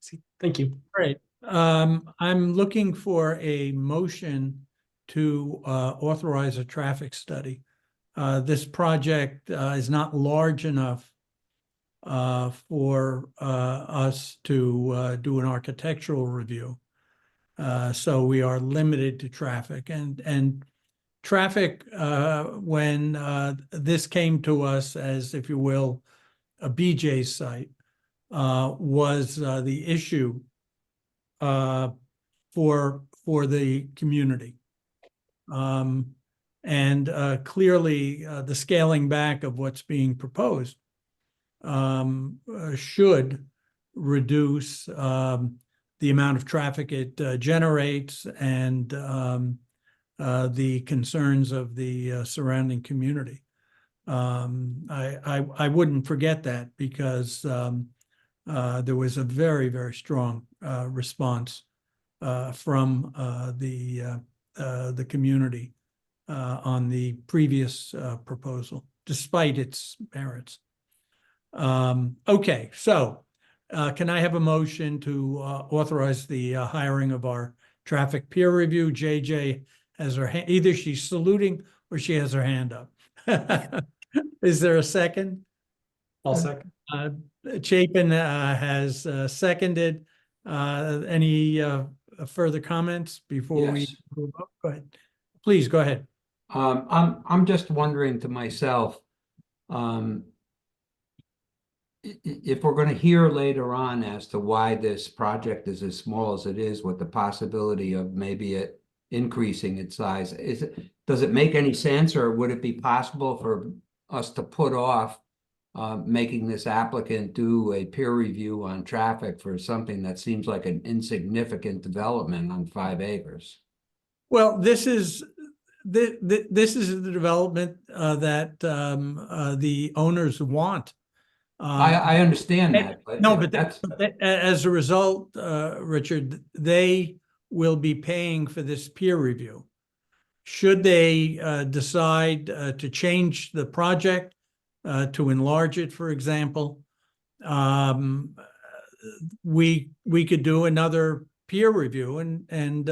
M: See, thank you.
A: Great. I'm looking for a motion to authorize a traffic study. This project is not large enough for us to do an architectural review. So we are limited to traffic, and traffic, when this came to us as, if you will, a BJ site, was the issue for the community. And clearly the scaling back of what's being proposed should reduce the amount of traffic it generates and the concerns of the surrounding community. I wouldn't forget that because there was a very, very strong response from the community on the previous proposal, despite its merits. Okay, so can I have a motion to authorize the hiring of our traffic peer review? JJ has her hand, either she's saluting or she has her hand up. Is there a second?
M: I'll second.
A: Chapin has seconded. Any further comments before we
K: Yes.
A: move up? Go ahead. Please go ahead.
K: I'm just wondering to myself, if we're going to hear later on as to why this project is as small as it is, with the possibility of maybe it increasing its size, does it make any sense, or would it be possible for us to put off making this applicant do a peer review on traffic for something that seems like an insignificant development on 5 acres?
A: Well, this is the development that the owners want.
K: I understand that, but
A: no, but
K: that's
A: as a result, Richard, they will be paying for this peer review. Should they decide to change the project, to enlarge it, for example, we could do another peer review, and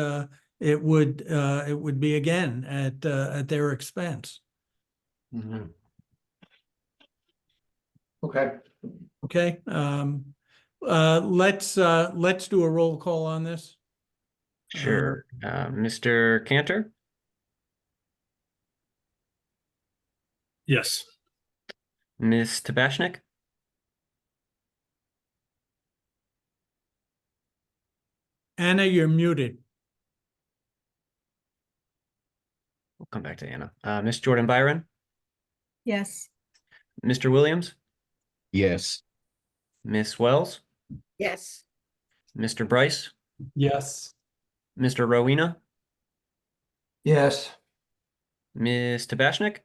A: it would be again at their expense.
K: Mhm. Okay.
A: Okay. Let's do a roll call on this.
G: Sure. Mr. Cantor?
T: Yes.
G: Ms. Tabashnik?
A: Anna, you're muted.
G: We'll come back to Anna. Ms. Jordan Byron,
O: Yes.
G: Mr. Williams,
L: Yes.
G: Miss Wells,
C: Yes.
G: Mr. Bryce,
M: Yes.
G: Mr. Rowena,
K: Yes.
G: Ms. Tabashnik.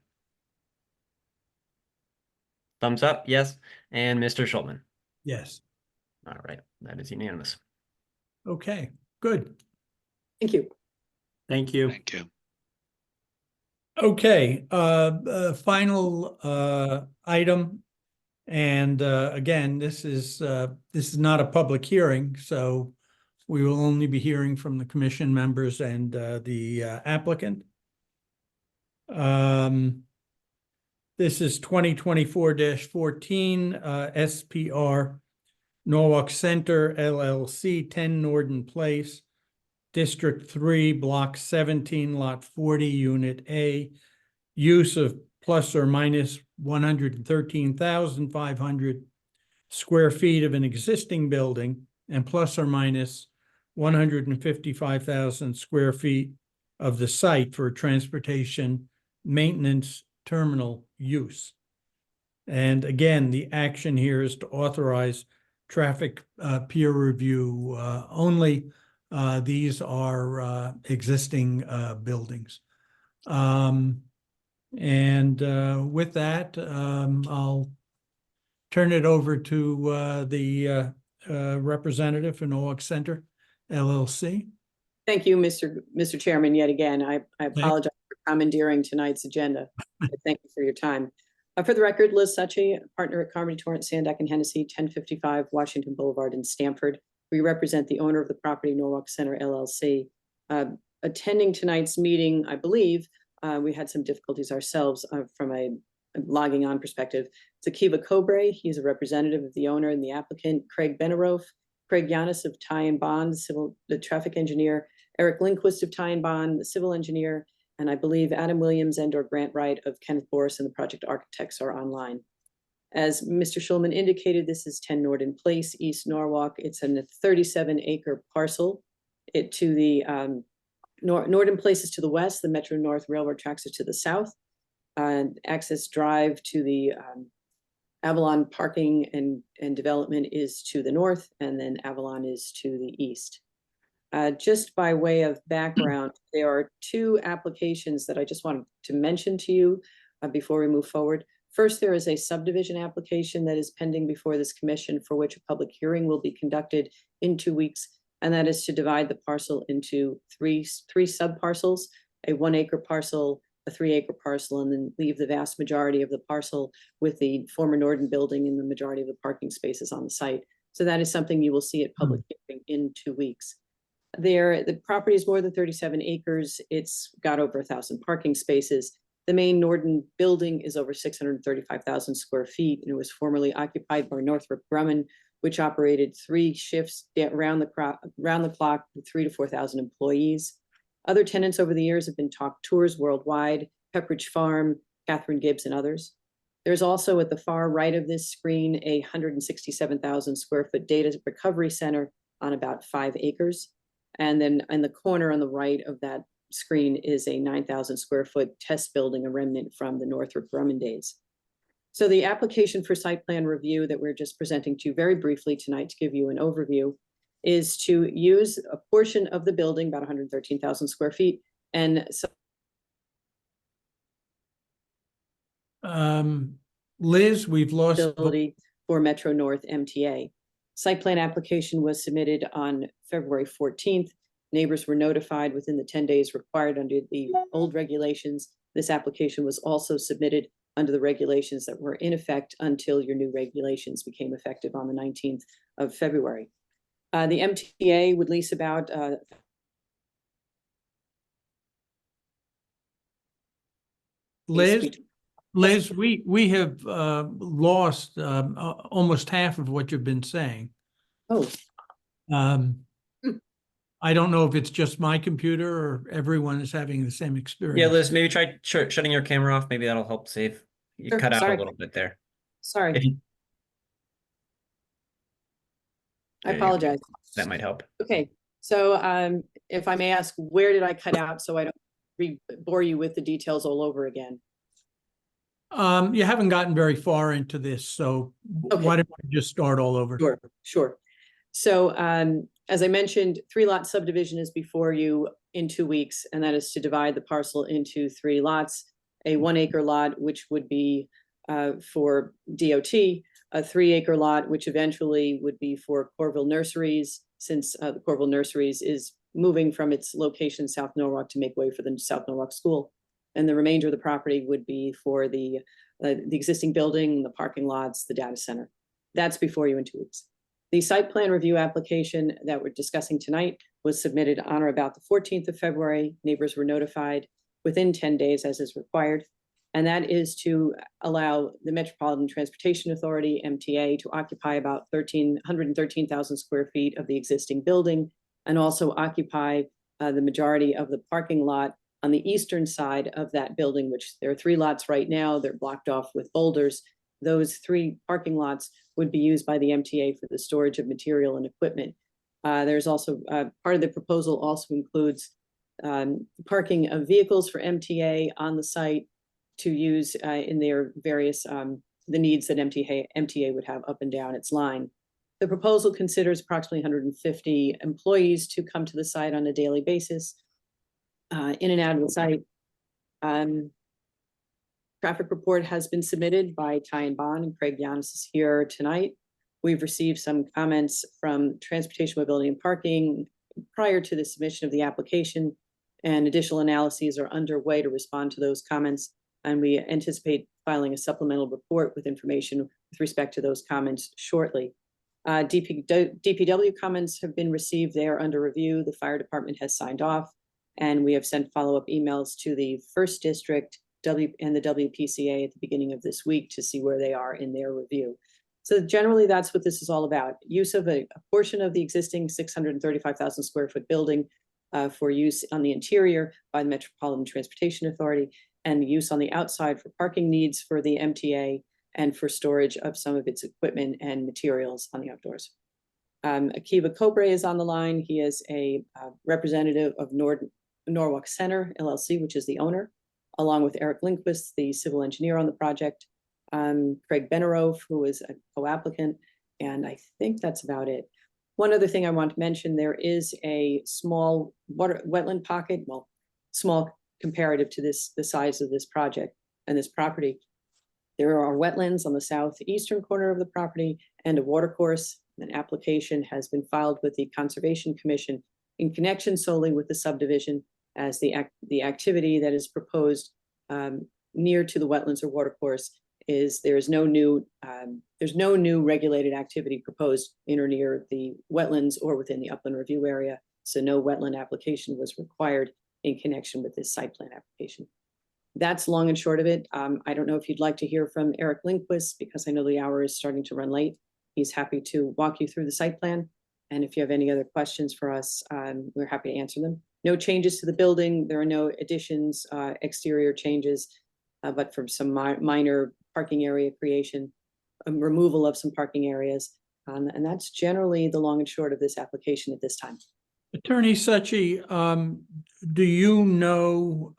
G: Thumbs up, yes, and Mr. Schultman.
A: Yes.
G: All right, that is unanimous.
A: Okay, good.
H: Thank you.
R: Thank you.
S: Thank you.
A: Okay, final item. And again, this is not a public hearing, so we will only be hearing from the commission members and the applicant. This is 2024-14 SPR Norwalk Center LLC, 10 Norden Place, District 3, Block 17, Lot 40, Unit A, use of plus or minus 113,500 square feet of an existing building and plus or minus 155,000 square feet of the site for transportation, maintenance, terminal use. And again, the action here is to authorize traffic peer review only. These are existing buildings. With that, I'll turn it over to the representative for Norwalk Center LLC.
H: Thank you, Mr. Chairman, yet again. I apologize for commandeering tonight's agenda. Thank you for your time. For the record, Liz Succi, partner at Carmody, Torrance, Sandak, and Hennessy, 1055 Washington Boulevard in Stamford. We represent the owner of the property, Norwalk Center LLC. Attending tonight's meeting, I believe, we had some difficulties ourselves from a logging on perspective. It's Akiva Cobre. He's a representative of the owner and the applicant. Craig Benaroff, Craig Yanis of Ty and Bond, the traffic engineer. Eric Lindquist of Ty and Bond, the civil engineer. And I believe Adam Williams and/or Grant Wright of Kenneth Boris and the project architects are online. As Mr. Schulman indicated, this is 10 Norden Place, East Norwalk. It's a 37-acre parcel. To the Norden Place is to the west, the Metro North Railroad tracks are to the south. Access drive to the Avalon parking and development is to the north, and then Avalon is to the east. Just by way of background, there are two applications that I just wanted to mention to you before we move forward. First, there is a subdivision application that is pending before this commission for which a public hearing will be conducted in 2 weeks. And that is to divide the parcel into three sub-parcels, a 1 acre parcel, a 3 acre parcel, and then leave the vast majority of the parcel with the former Norden building and the majority of the parking spaces on the site. So that is something you will see at public hearing in 2 weeks. The property is more than 37 acres. It's got over 1,000 parking spaces. The main Norden building is over 635,000 square feet, and it was formerly occupied by Northrop Grumman, which operated 3 shifts round the clock with 3,000 to 4,000 employees. Other tenants over the years have been Talk Tours Worldwide, Pepperidge Farm, Catherine Gibbs, and others. There's also at the far right of this screen a 167,000 square foot data recovery center on about 5 acres. And then in the corner on the right of that screen is a 9,000 square foot test building, a remnant from the Northrop Grumman days. So the application for site plan review that we're just presenting to you very briefly tonight to give you an overview is to use a portion of the building, about 113,000 square feet, and so
A: Liz, we've lost
H: facility for Metro North MTA. Site plan application was submitted on February 14th. Neighbors were notified within the 10 days required under the old regulations. This application was also submitted under the regulations that were in effect until your new regulations became effective on the 19th of February. The MTA would lease about
A: Liz, we have lost almost half of what you've been saying.
H: Oh.
A: I don't know if it's just my computer or everyone is having the same experience.
G: Yeah, Liz, maybe try shutting your camera off. Maybe that'll help save. You
H: Sure,
G: cut out
H: sorry.
G: a little bit there.
H: Sorry.
G: If you-
H: I
G: There you go.
H: apologize.
G: That might help.
H: Okay, so if I may ask, where did I cut out so I don't bore you with the details all over again.
A: You haven't gotten very far into this, so why don't we just start all over?
H: Sure, sure. So, as I mentioned, 3-lot subdivision is before you in 2 weeks, and that is to divide the parcel into 3 lots. A 1-acre lot, which would be for DOT, a 3-acre lot, which eventually would be for Corville Nurseries, since the Corville Nurseries is moving from its location South Norwalk to make way for the South Norwalk School. And the remainder of the property would be for the existing building, the parking lots, the data center. That's before you in 2 weeks. The site plan review application that we're discussing tonight was submitted on or about the 14th of February. Neighbors were notified within 10 days as is required. And that is to allow the Metropolitan Transportation Authority, MTA, to occupy about 113,000 square feet of the existing building, and also occupy the majority of the parking lot on the eastern side of that building, which there are 3 lots right now. They're blocked off with boulders. Those 3 parking lots would be used by the MTA for the storage of material and equipment. There's also part of the proposal also includes parking of vehicles for MTA on the site to use in their various the needs that MTA would have up and down its line. The proposal considers approximately 150 employees to come to the site on a daily basis, in and out of the site. Traffic report has been submitted by Ty and Bond, and Craig Yanis is here tonight. We've received some comments from Transportation, Mobility, and Parking prior to the submission of the application, and additional analyses are underway to respond to those comments. And we anticipate filing a supplemental report with information with respect to those comments shortly. DPW comments have been received. They are under review. The fire department has signed off, and we have sent follow-up emails to the first district and the WPCA at the beginning of this week to see where they are in their review. So generally, that's what this is all about. Use of a portion of the existing 635,000 square foot building for use on the interior by the Metropolitan Transportation Authority, and use on the outside for parking needs for the MTA and for storage of some of its equipment and materials on the outdoors. Akiva Cobre is on the line. He is a representative of Norwalk Center, LLC, which is the owner, along with Eric Lindquist, the civil engineer on the project, Craig Benarove, who is a co-applicant, and I think that's about it. One other thing I want to mention, there is a small wetland pocket, well, small comparative to the size of this project and this property. There are wetlands on the southeastern corner of the property and a watercourse. An application has been filed with the Conservation Commission in connection solely with the subdivision, as the activity that is proposed near to the wetlands or watercourse is there's no new regulated activity proposed in or near the wetlands or within the upland review area. So no wetland application was required in connection with this site plan application. That's long and short of it. I don't know if you'd like to hear from Eric Lindquist, because I know the hour is starting to run late. He's happy to walk you through the site plan. And if you have any other questions for us, we're happy to answer them. No changes to the building. There are no additions, exterior changes, but from some minor parking area creation, removal of some parking areas. And that's generally the long and short of this application at this time.
A: Attorney Succi, do you know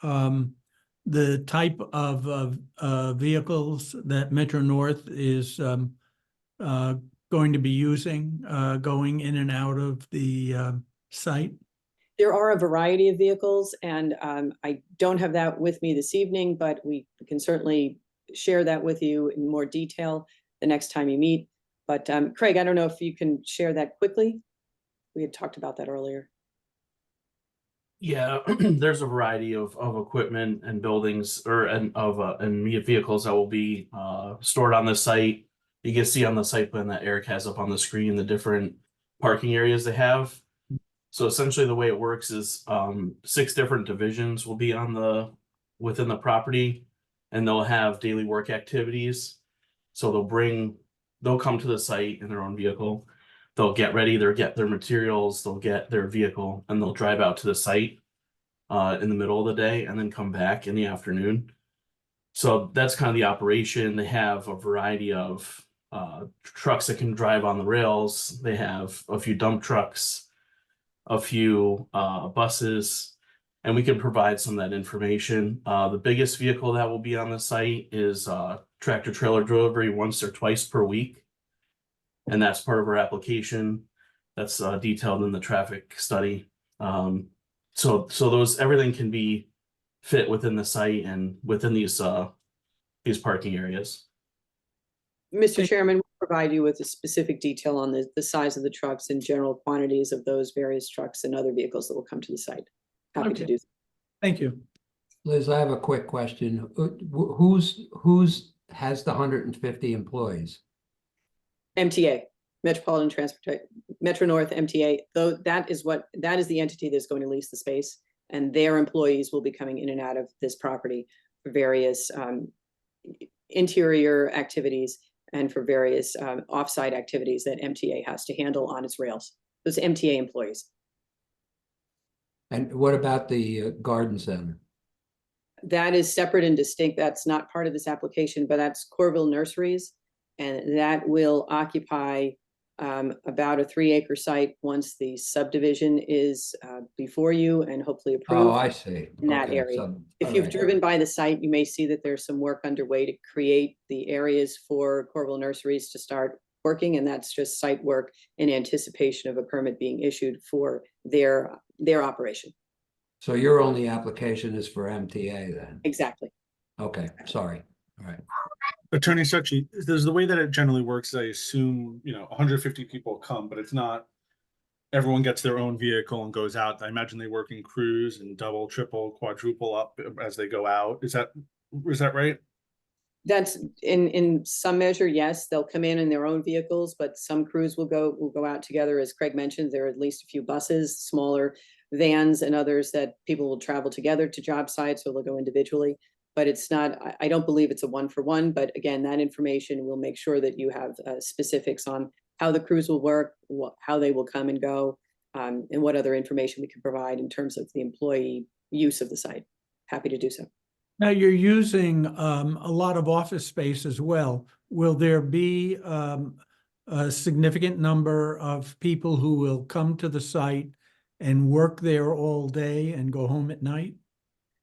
A: the type of vehicles that Metro North is going to be using going in and out of the site?
H: There are a variety of vehicles, and I don't have that with me this evening, but we can certainly share that with you in more detail the next time you meet. But Craig, I don't know if you can share that quickly. We had talked about that earlier.
T: Yeah, there's a variety of equipment and buildings and vehicles that will be stored on the site. You can see on the site plan that Eric has up on the screen the different parking areas they have. So essentially the way it works is 6 different divisions will be within the property, and they'll have daily work activities. So they'll come to the site in their own vehicle. They'll get ready, they'll get their materials, they'll get their vehicle, and they'll drive out to the site in the middle of the day and then come back in the afternoon. So that's kind of the operation. They have a variety of trucks that can drive on the rails. They have a few dump trucks, a few buses, and we can provide some of that information. The biggest vehicle that will be on the site is tractor trailer delivery once or twice per week. And that's part of our application. That's detailed in the traffic study. So those, everything can be fit within the site and within these parking areas.
H: Mr. Chairman, we'll provide you with a specific detail on the size of the trucks and general quantities of those various trucks and other vehicles that will come to the site. Happy to
A: Okay.
H: do so.
A: Thank you.
K: Liz, I have a quick question. Who's has the 150 employees?
H: MTA, Metropolitan Transport, Metro North MTA, though that is the entity that's going to lease the space, and their employees will be coming in and out of this property for various interior activities and for various offsite activities that MTA has to handle on its rails. Those MTA employees.
K: And what about the garden center?
H: That is separate and distinct. That's not part of this application, but that's Corville Nurseries. And that will occupy about a 3-acre site once the subdivision is before you and hopefully approved.
K: Oh, I see.
H: In that
K: Okay,
H: area.
K: so-
H: If
K: all
H: you've
K: right.
H: driven by the site, you may see that there's some work underway to create the areas for Corville Nurseries to start working, and that's just site work in anticipation of a permit being issued for their operation.
K: So your only application is for MTA then?
H: Exactly.
K: Okay, sorry. All right.
T: Attorney Suchi, there's the way that it generally works. I assume, 150 people come, but it's not everyone gets their own vehicle and goes out. I imagine they work in crews and double, triple, quadruple up as they go out. Is that right?
H: That's in some measure, yes, they'll come in their own vehicles, but some crews will go out together. As Craig mentioned, there are at least a few buses, smaller vans and others that people will travel together to job sites, or they'll go individually. But it's not, I don't believe it's a 1-for-1, but again, that information will make sure that you have specifics on how the crews will work, how they will come and go, and what other information we can provide in terms of the employee use of the site. Happy to do so.
A: Now, you're using a lot of office space as well. Will there be a significant number of people who will come to the site and work there all day and go home at night?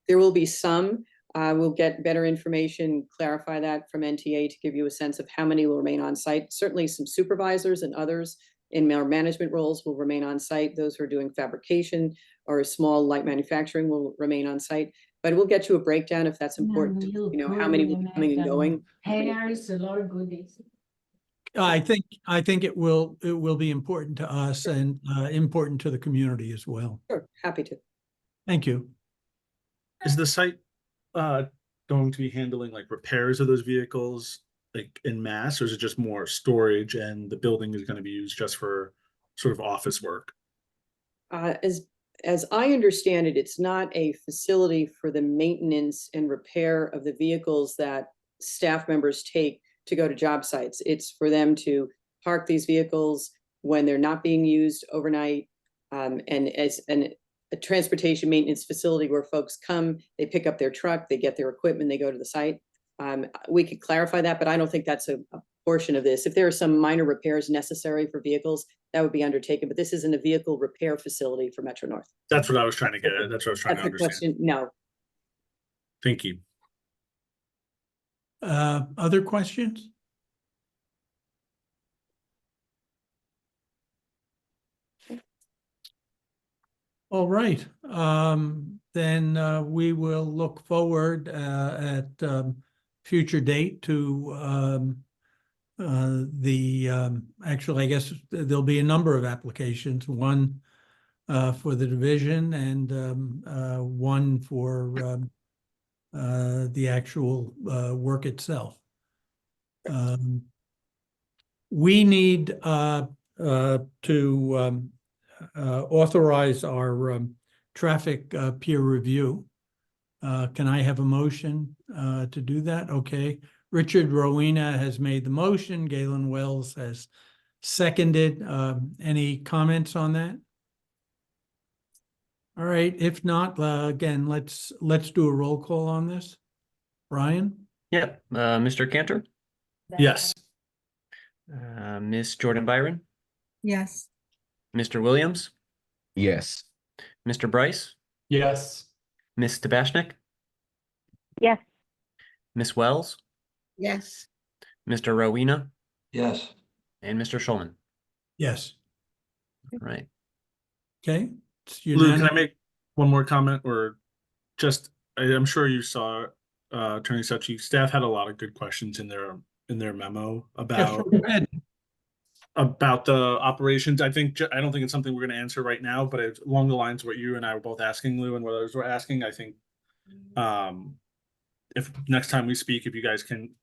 H: There will be some. We'll get better information, clarify that from NTA to give you a sense of how many will remain on site. Certainly some supervisors and others in our management roles will remain on site. Those who are doing fabrication or small light manufacturing will remain on site. But we'll get you a breakdown if that's important, how many will be coming and going.
C: Pears, a lot of goodies.
A: I think it will be important to us and important to the community as well.
H: Sure, happy to.
A: Thank you.
T: Is the site going to be handling like repairs of those vehicles like en masse, or is it just more storage and the building is going to be used just for sort of office work?
H: As I understand it, it's not a facility for the maintenance and repair of the vehicles that staff members take to go to job sites. It's for them to park these vehicles when they're not being used overnight, and as a transportation maintenance facility where folks come, they pick up their truck, they get their equipment, they go to the site. We could clarify that, but I don't think that's a portion of this. If there are some minor repairs necessary for vehicles, that would be undertaken, but this isn't a vehicle repair facility for Metro North.
T: That's what I was trying to get at. That's what I was trying
H: That's
T: to
H: the
T: understand.
H: question. No.
T: Thank you.
A: Other questions? All right, then we will look forward at future date to actually, I guess there'll be a number of applications, one for the division and one for the actual work itself. We need to authorize our traffic peer review. Can I have a motion to do that? Okay. Richard Rowena has made the motion. Galen Wells has seconded. Any comments on that? All right. If not, again, let's do a roll call on this. Brian?
G: Yep. Mr. Cantor?
T: Yes.
G: Miss Jordan Byron?
O: Yes.
G: Mr. Williams?
L: Yes.
G: Mr. Bryce?
M: Yes.
G: Ms. Tabashnik,
N: Yes.
G: Ms. Wells,
C: Yes.
G: Mr. Rowena,
K: Yes.
G: and Mr. Schulman.
A: Yes,
G: Right.
A: okay. It's
T: Lou, can I
A: unanimous.
T: make one more comment or just, I'm sure you saw, Attorney Suchi, staff had a lot of good questions in their memo
A: Yeah, sure,
T: about
A: go ahead.
T: the operations. I think, I don't think it's something we're gonna answer right now, but it's along the lines of what you and I were both asking, Lou, and what others were asking, I think, if next time we speak, if you guys can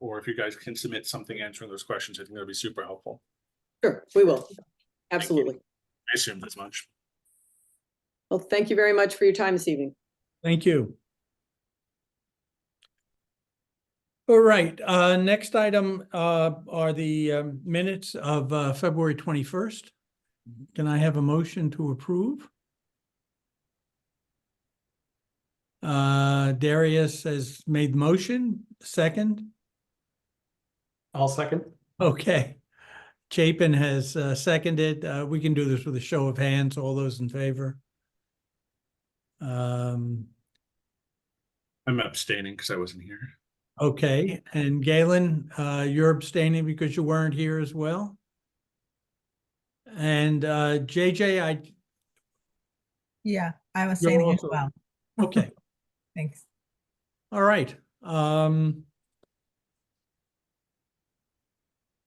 T: submit something answering those questions, I think that'd be super helpful.
H: Sure, we will. Absolutely.
T: I assumed as much.
H: Well, thank you very much for your time this evening.
A: Thank you. All right, next item are the minutes of February 21st. Can I have a motion to approve? Darius has made the motion, second.
M: I'll second.
A: Okay. Chapin has seconded. We can do this with a show of hands. All those in favor?
T: I'm abstaining because I wasn't here.
A: Okay, and Galen, you're abstaining because you weren't here as well? And JJ,
O: Yeah, I was
A: You're
O: saying as
A: also-
O: well.
A: okay,
O: Thanks.
A: all right.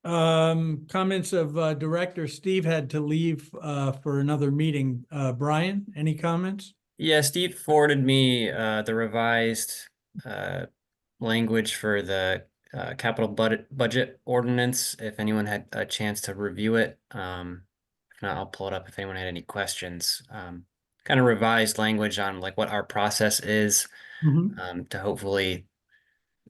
A: Comments of director. Steve had to leave for another meeting. Brian, any comments?
G: Yeah, Steve forwarded me the revised language for the capital budget ordinance. If anyone had a chance to review it, if not, I'll pull it up if anyone had any questions. Kind of revised language on like what our process is to hopefully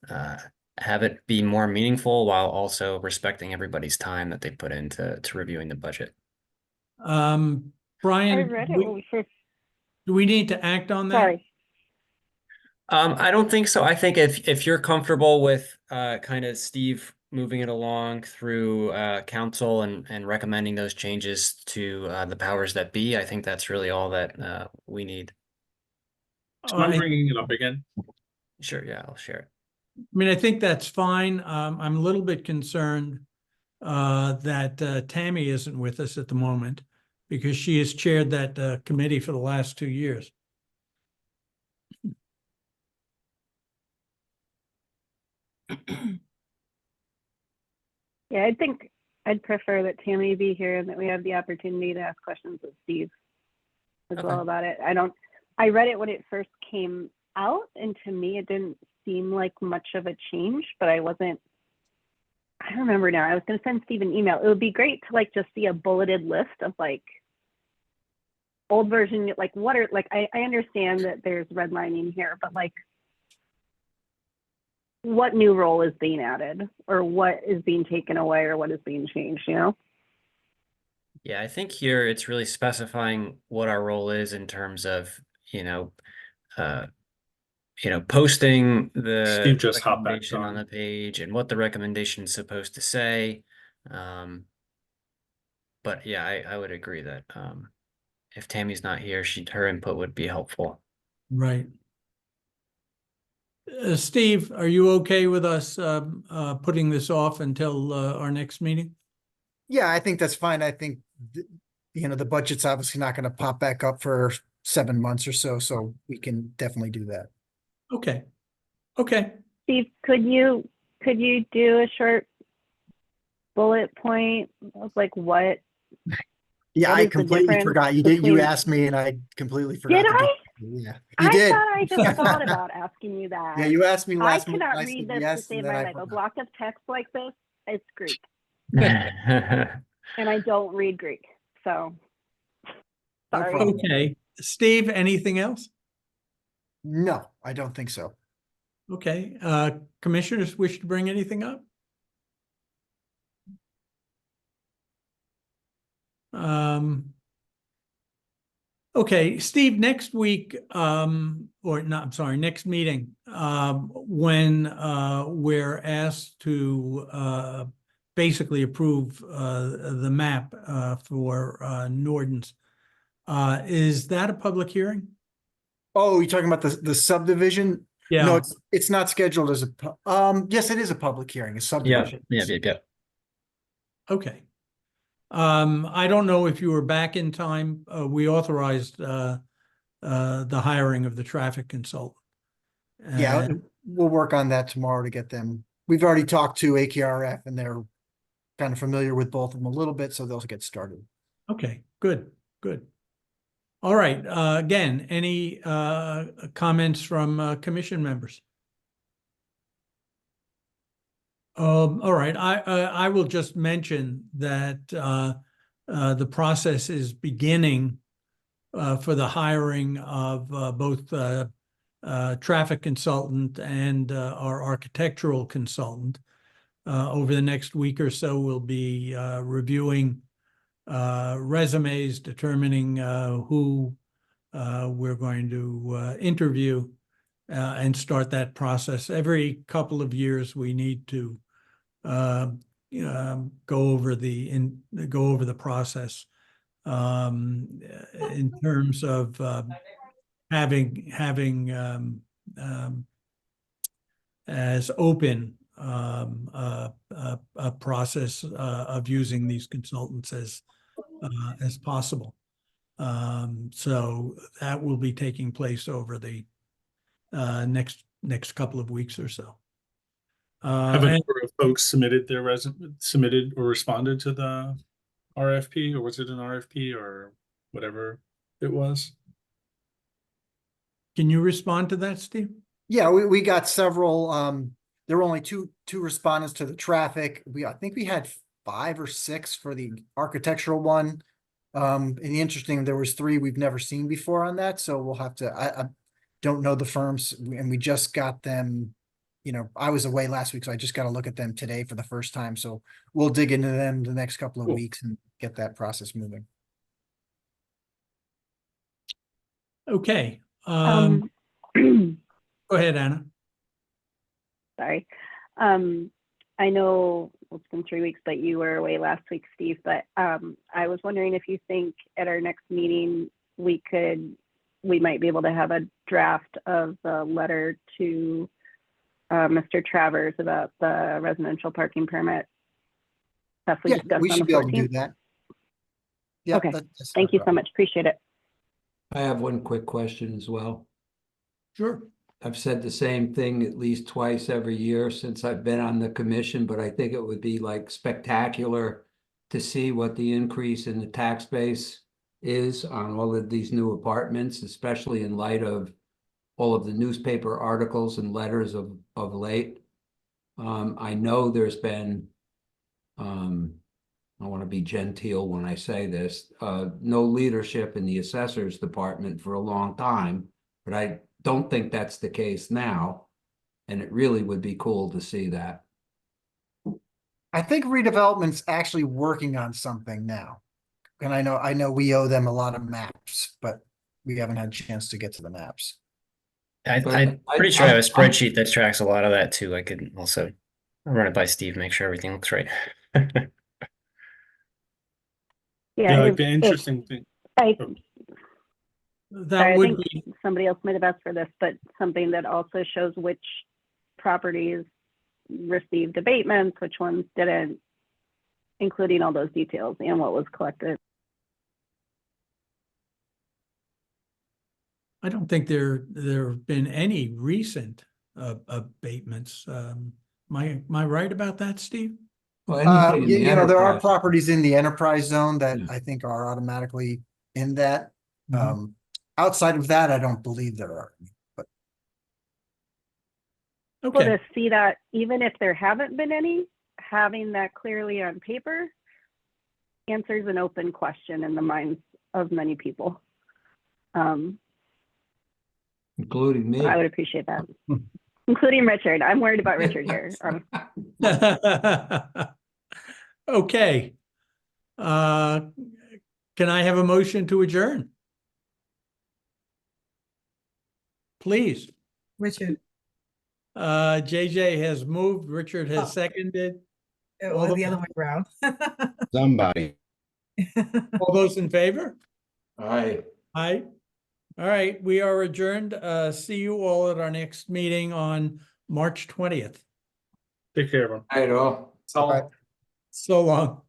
G: have it be more meaningful while also respecting everybody's time that they put into reviewing the budget.
A: Brian,
N: I read it for.
A: do we need to act on that?
N: Sorry.
G: I don't think so. I think if you're comfortable with kind of Steve moving it along through council and recommending those changes to the powers that be, I think that's really all that we need.
T: So I'm bringing it up again.
G: Sure, yeah, I'll share it.
A: I mean, I think that's fine. I'm a little bit concerned that Tammy isn't with us at the moment because she has chaired that committee for the last 2 years.
U: Yeah, I think I'd prefer that Tammy be here and that we have the opportunity to ask questions of Steve as well about it. I read it when it first came out, and to me it didn't seem like much of a change, but I don't remember now. I was going to send Steve an email. It would be great to like just see a bulleted list of like old version, like what are, like, I understand that there's redlining here, but like what new role is being added or what is being taken away or what is being changed, you know?
G: Yeah, I think here it's really specifying what our role is in terms of, posting the
T: Steve just hopped back
G: recommendation on
T: on.
G: the page and what the recommendation is supposed to say. But yeah, I would agree that if Tammy's not here, her input would be helpful.
A: Right. Steve, are you okay with us putting this off until our next meeting?
B: Yeah, I think that's fine. I think, the budget's obviously not going to pop back up for 7 months or so, so we can definitely do that.
A: Okay. Okay.
U: Steve, could you do a short bullet point of like what?
B: Yeah,
U: what
B: I
U: is the
B: completely
U: difference
B: forgot. You
U: between-
B: asked me and I completely forgot.
U: Did
B: to
U: I?
B: Yeah,
U: I
B: you did.
U: thought I just thought about asking you that.
B: Yeah, you asked me last
U: I
B: month,
U: cannot
B: I
U: read
B: said
U: this
B: yes,
U: to save
B: and then
U: my
B: I
U: life. A
B: forgot.
U: block of text like this, it's Greek. And I don't read Greek, so. Sorry.
A: Okay. Steve, anything else?
B: No, I don't think so.
A: Okay. Commissioners wish to bring anything up? Okay, Steve, next week, or not, I'm sorry, next meeting, when we're asked to basically approve the map for Norton's, is that a public hearing?
B: Oh, you're talking about the subdivision?
A: Yeah.
B: No, it's not scheduled as yes, it is a public hearing, a
G: Yeah,
B: subdivision.
G: yeah.
A: Okay. I don't know if you were back in time. We authorized the hiring of the traffic consultant.
B: Yeah,
A: And-
B: we'll work on that tomorrow to get them. We've already talked to AKRF and they're kind of familiar with both of them a little bit, so they'll get started.
A: Okay, good. All right, again, any comments from commission members? All right, I will just mention that the process is beginning for the hiring of both traffic consultant and our architectural consultant. Over the next week or so, we'll be reviewing resumes, determining who we're going to interview and start that process. Every couple of years, we need to go over the process in terms of having as open a process of using these consultants as possible. So that will be taking place over the next couple of weeks or so.
T: Have a
A: And-
T: number of folks submitted or responded to the RFP, or was it an RFP or whatever it was?
A: Can you respond to that, Steve?
B: Yeah, we got several, there were only two respondents to the traffic. I think we had 5 or 6 for the architectural one. And the interesting, there was 3 we've never seen before on that, so we'll have to, I don't know the firms, and we just got them, I was away last week, so I just got to look at them today for the first time, so we'll dig into them the next couple of
A: Cool.
B: weeks and get that process moving.
A: Okay.
U: Sorry.
A: Go ahead, Anna.
U: I know it's been 3 weeks, but you were away last week, Steve, but I was wondering if you think at our next meeting, we might be able to have a draft of the letter to Mr. Travers about the residential parking permit. Stuff we
B: Yeah,
U: discussed
B: we
U: on
B: should
U: the
B: be able to do
U: 14th.
B: that. Yeah,
U: Okay,
B: that's
U: thank
B: no
U: you so
B: problem.
U: much. Appreciate it.
K: I have one quick question as well.
A: Sure.
K: I've said the same thing at least twice every year since I've been on the commission, but I think it would be like spectacular to see what the increase in the tax base is on all of these new apartments, especially in light of all of the newspaper articles and letters of late. I know there's been, I want to be genteel when I say this, no leadership in the assessor's department for a long time, but I don't think that's the case now. And it really would be cool to see that.
B: I think redevelopment's actually working on something now. And I know we owe them a lot of maps, but we haven't had a chance to get to the maps.
G: I'm
K: But
G: pretty sure I have a
K: I'm-
G: spreadsheet that tracks a lot of that too. I could also run it by Steve, make sure everything looks right.
T: Yeah, like
U: if-
T: the
U: if-
T: interesting thing.
U: I
A: That
U: Sorry, I
A: would
U: think
A: be,
U: somebody else might have asked for this, but something that also shows which properties received abatements, which ones didn't, including all those details and what was collected.
A: I don't think there have been any recent abatements. Am I right about that, Steve?
K: Well, anything in the
B: There are
K: enterprise-
B: properties in the enterprise zone that
K: Yeah.
B: I think are automatically in that.
A: Mhm.
B: Outside of that, I don't believe there are, but
U: Well,
A: Okay,
U: to see that, even if there haven't been any, having that clearly on paper answers an open question in the minds of many people.
K: Including me.
U: I would appreciate that, including Richard. I'm worried about Richard here.
A: okay. Can I have a motion to adjourn? Please.
O: Richard,
A: JJ has moved, Richard has seconded.
O: or the other way around.
L: Somebody.
A: All those in favor?
K: All right.
A: Aye. All right, we are adjourned. See you all at our next meeting on March 20th.
T: Take care, everyone.
K: Hi, all.
M: So.
A: So long.